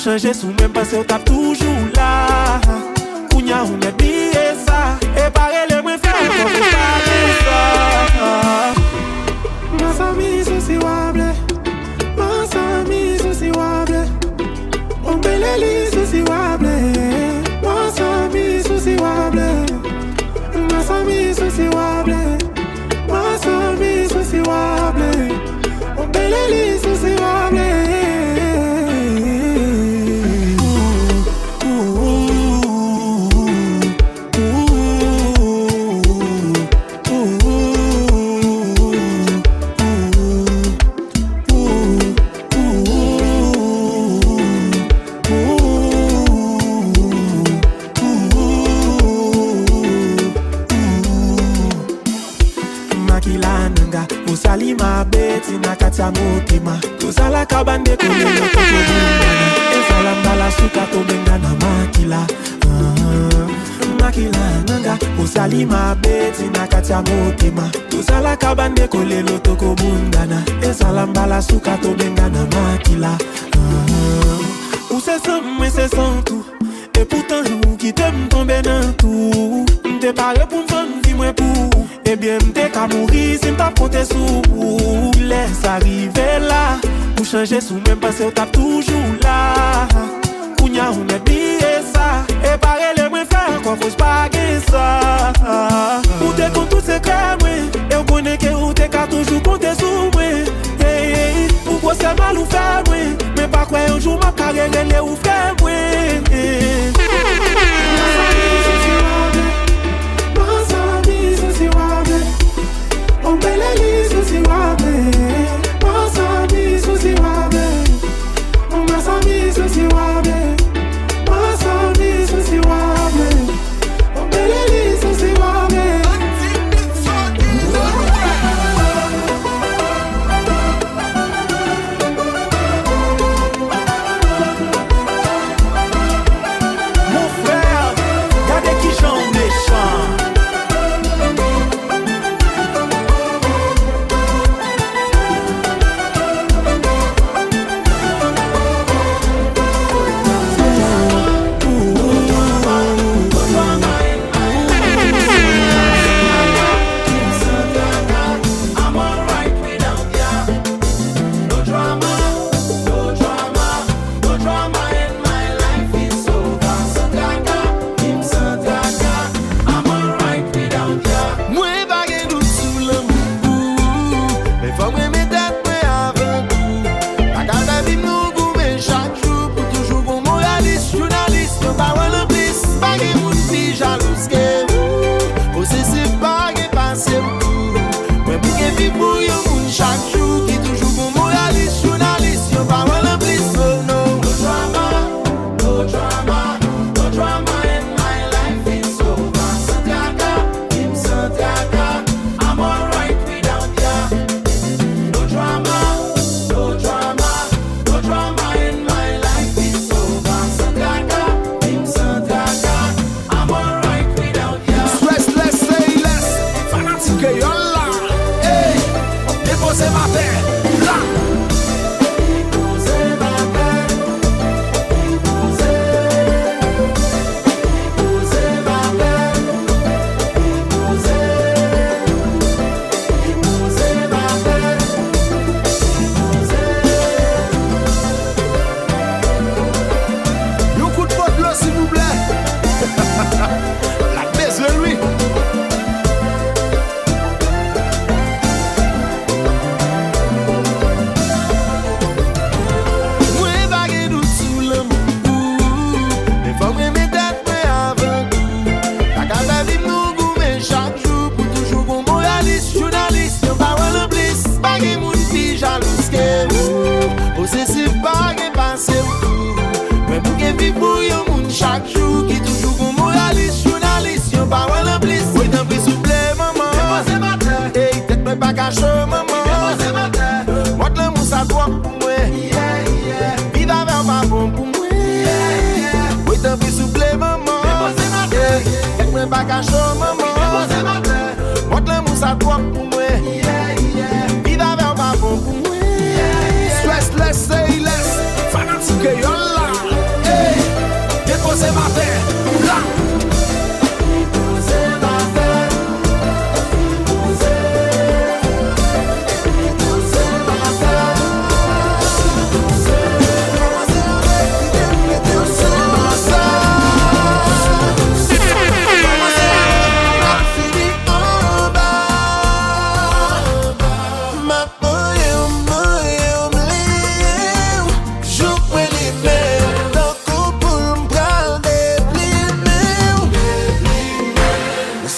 Changer sous même parce que t'as toujours là. Kounya ou met billet ça. Et pareil les moins faire comme ça. Ma famille c'est si wable. Ma famille c'est si wable. ami, souci wable. Mas ami, souci wable. On beleli, souci wable. Salima beti na katia motema Tuzala kabande kumena kukubumbana Ezala mbala suka tobenga na makila Makila nanga Usalima beti na katia motema Tuzala kabande kolelo tokobundana Ezala mbala suka tobenga na makila Ou c'est ça, mais c'est sans tout Et pourtant, ou qui t'aime tomber dans tout M'te parle pour m'femme, dis-moi pour Eh bien, m'te qu'à mourir si m't'a compté sous Laisse arriver là Pour changer sous même passé, ou tape toujours là Kounya, on est bien ça Et pareil, les moins faire, quoi cause pas ça Ou t'es contre tout secret, moi Et on connaît que ou t'es qu'à toujours compter sous moi Pourquoi c'est mal ou fait, moi Mais pas quoi un jour ma carrière, elle est ou fait, moi On beleli susi wabe, masami susi wabe, masami susi wabe, masami susi wabe, on beleli susi wabe. Mon frère, regardez qui chante méchant.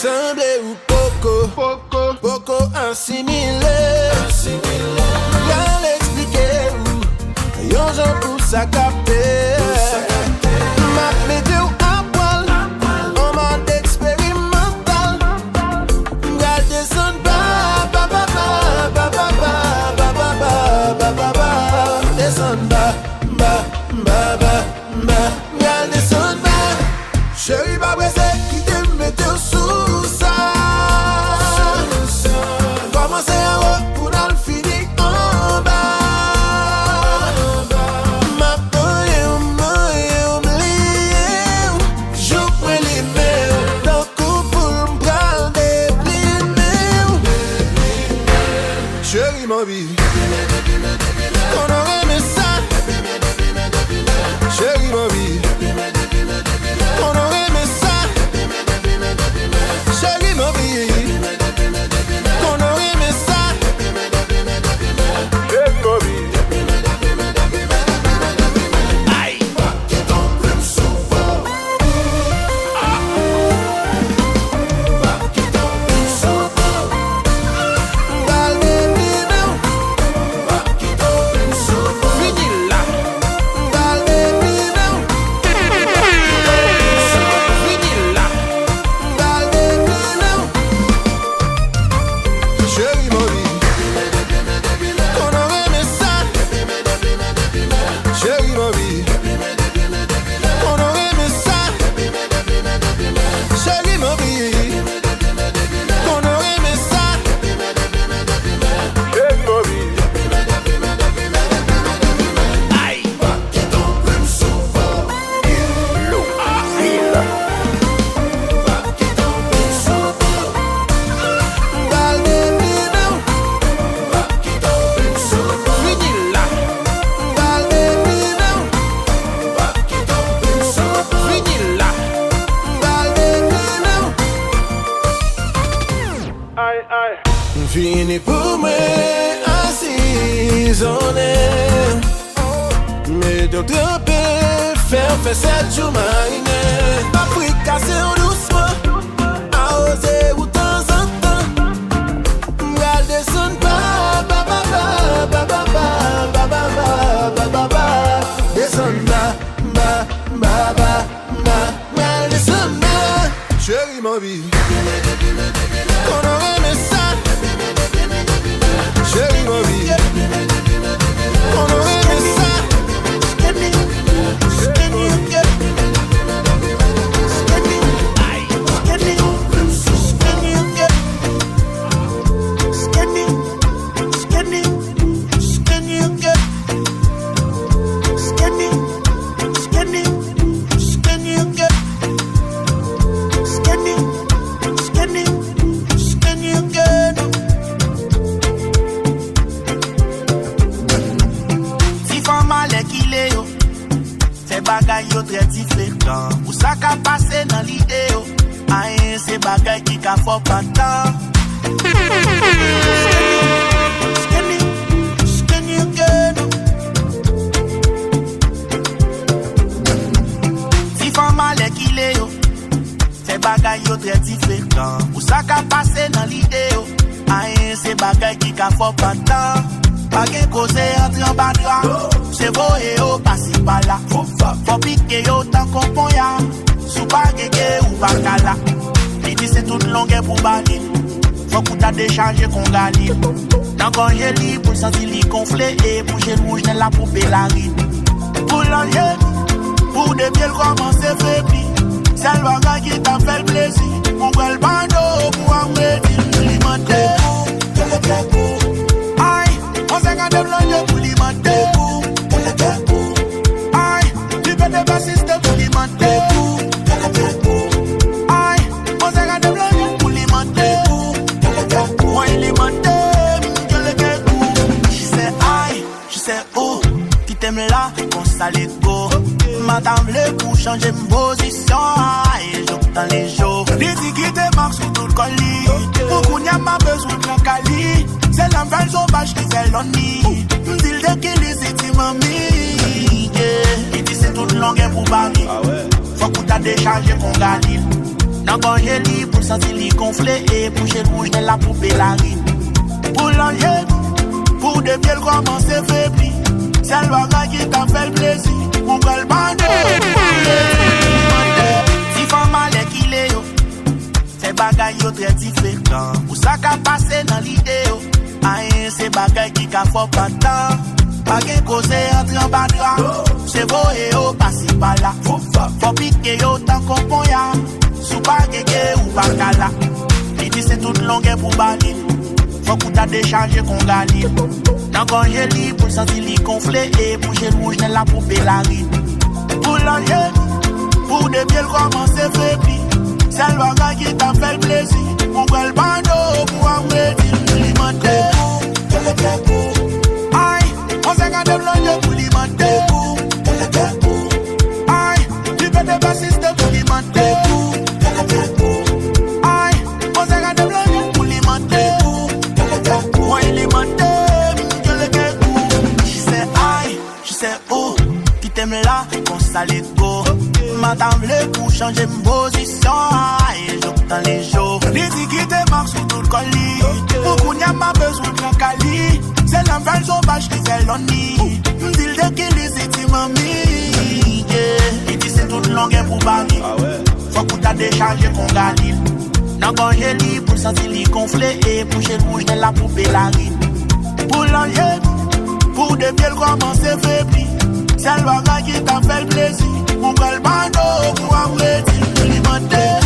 semblé ou poco assimilé. Bien l'expliquer ou yon j'en pour s'accaper. Ma météo à poil, en mode expérimental. Gardez son descend gardez son chérie pas pressé qui te mette sous ça. Commencez en haut pour dans le fini en bas. Ma oublié, j'ouvre les mains d'un coup pour m'prendre des blimes. Chérie ma vie, on aurait aimé ça. Chérie ma vie, on aurait aimé ça. Chérie ma vie, on aurait aimé ça. Chérie ma vie. Aïe, va qui t'en plume souvent. Va qui t'en plume souvent. Dans les bimeux. Va qui t'en plume souvent. Fini là. Dans les bimeux. Fini là. Dans les bimeux. Chérie ma vie, on aurait aimé ça. Chérie ma vie, on aurait aimé ça. Chérie ma vie, on aurait aimé ça. Chérie ma vie. Aïe, va qui t'en plume souvent. L'eau arrive. Va qui t'en plume souvent. Dans les bimeux. Va qui t'en plume souvent. Fini là. Dans les bimeux. Va qui t'en plume souvent. Fini là. Dans les bimeux. Aïe, aïe. Fini pour moi assaisonné. Mais docteur peut faire 7 jours mariner. Pas pris casser en doucement. Arroser ou temps en temps. Gardez son descend gardez son chérie ma vie, on aurait aimé ça. Chérie ma vie, on aurait aimé ça. Bagay yo très différent. Ou ça ka passe dans l'idée yo. Aïe, c'est bagay qui ka fort pas tant. Skinny again. Si femme malé qu'il est yo. C'est bagay yo très différent. Ou ça ka passe dans l'idée yo. Aïe, c'est bagay qui ka fort pas tant. Pas qu'un cause entre en bas c'est beau et au passi par là. Faut piquer yo tant qu'on pon ya. Sous pas gege ou pas cala. Midi c'est toute longue pour bali. Faut qu'on t'a déchargé qu'on gagne. Tant qu'on j'ai li pour sentir li gonfler et bouger le rouge dans la poupée la ride. Pour l'enjeu, pour des miels commencer faibli. C'est le bagage qui t'a fait le plaisir. Mon bel bando pour un métier. Alimenter, aïe, on s'est gardé l'enjeu pour alimenter. Aïe, tu peux te bassiste pour alimenter. Aïe, on s'est gardé l'enjeu pour alimenter. Moi alimenter, je le get où. Je sais aïe, je sais où. Qui t'aime là, on s'allait go. Madame le pour changer ma position. Aïe, je dans les jours. Les tickets de marque sur tout le colis. Beaucoup n'y a pas besoin de cali. C'est l'envers sauvage qui fait l'ennui. M'dile de qu'il est c'est mamie. Et dit c'est toute longue pour Paris. Faut qu'on t'a déchargé qu'on gagne. Nan ganje li pou senti li gonfle et boucher rouge de la poupée la rine. Pour l'enlever, pour de pieds commencer faibli. C'est le bagage qui t'a fait le plaisir. Mon gueule bande, si femme malé qu'il est yo, c'est bagage yo très différent. Ou ça qu'a passé dans l'idée yo, aïe c'est bagage qui qu'a fait pas tant. Pas qu'un cause entre en bas de c'est beau et yo passe par là. Faut piquer yo tant qu'on pon ya. Sous pas gege ou pas gala. Il dit c'est toute longue pour bali. Faut qu'on t'a déchargé qu'on gagne. Dans congé li pour sentir li gonfler et bouger rouge dans la poupée la rine. Pour l'enlever, pour de pieds commencer faibli. C'est le bagage qui t'a fait le plaisir. Mon gueule bando pour avoir dit l'alimenter. Aïe, on s'est gardé blanc pour l'alimenter. Aïe, tu peux te bassiste pour l'alimenter. Aïe, on s'est gardé blanc pour l'alimenter. Moi l'alimenter, je le guette. She say aïe, she say oh, qui t'aime là, qu'on s'allait go. Madame le pour changer de position. Aïe, je dans les jours. Les dit qui te marque sur tout le colis. Beaucoup n'y a pas besoin de grand cali. C'est l'envers sauvage qui fait l'onni. M'dile de qui les étis mamie. Il dit c'est toute longue pour Paris. Faut qu'on t'a déchargé qu'on gagne. Nan ganje li pour sentir li gonfler et bouger rouge dans la poupée la rine. Pour l'enlever, pour de pieds commencer faibli. C'est le bagage qui t'a fait le plaisir. Mon gueule bando pour avoir dit l'alimenter.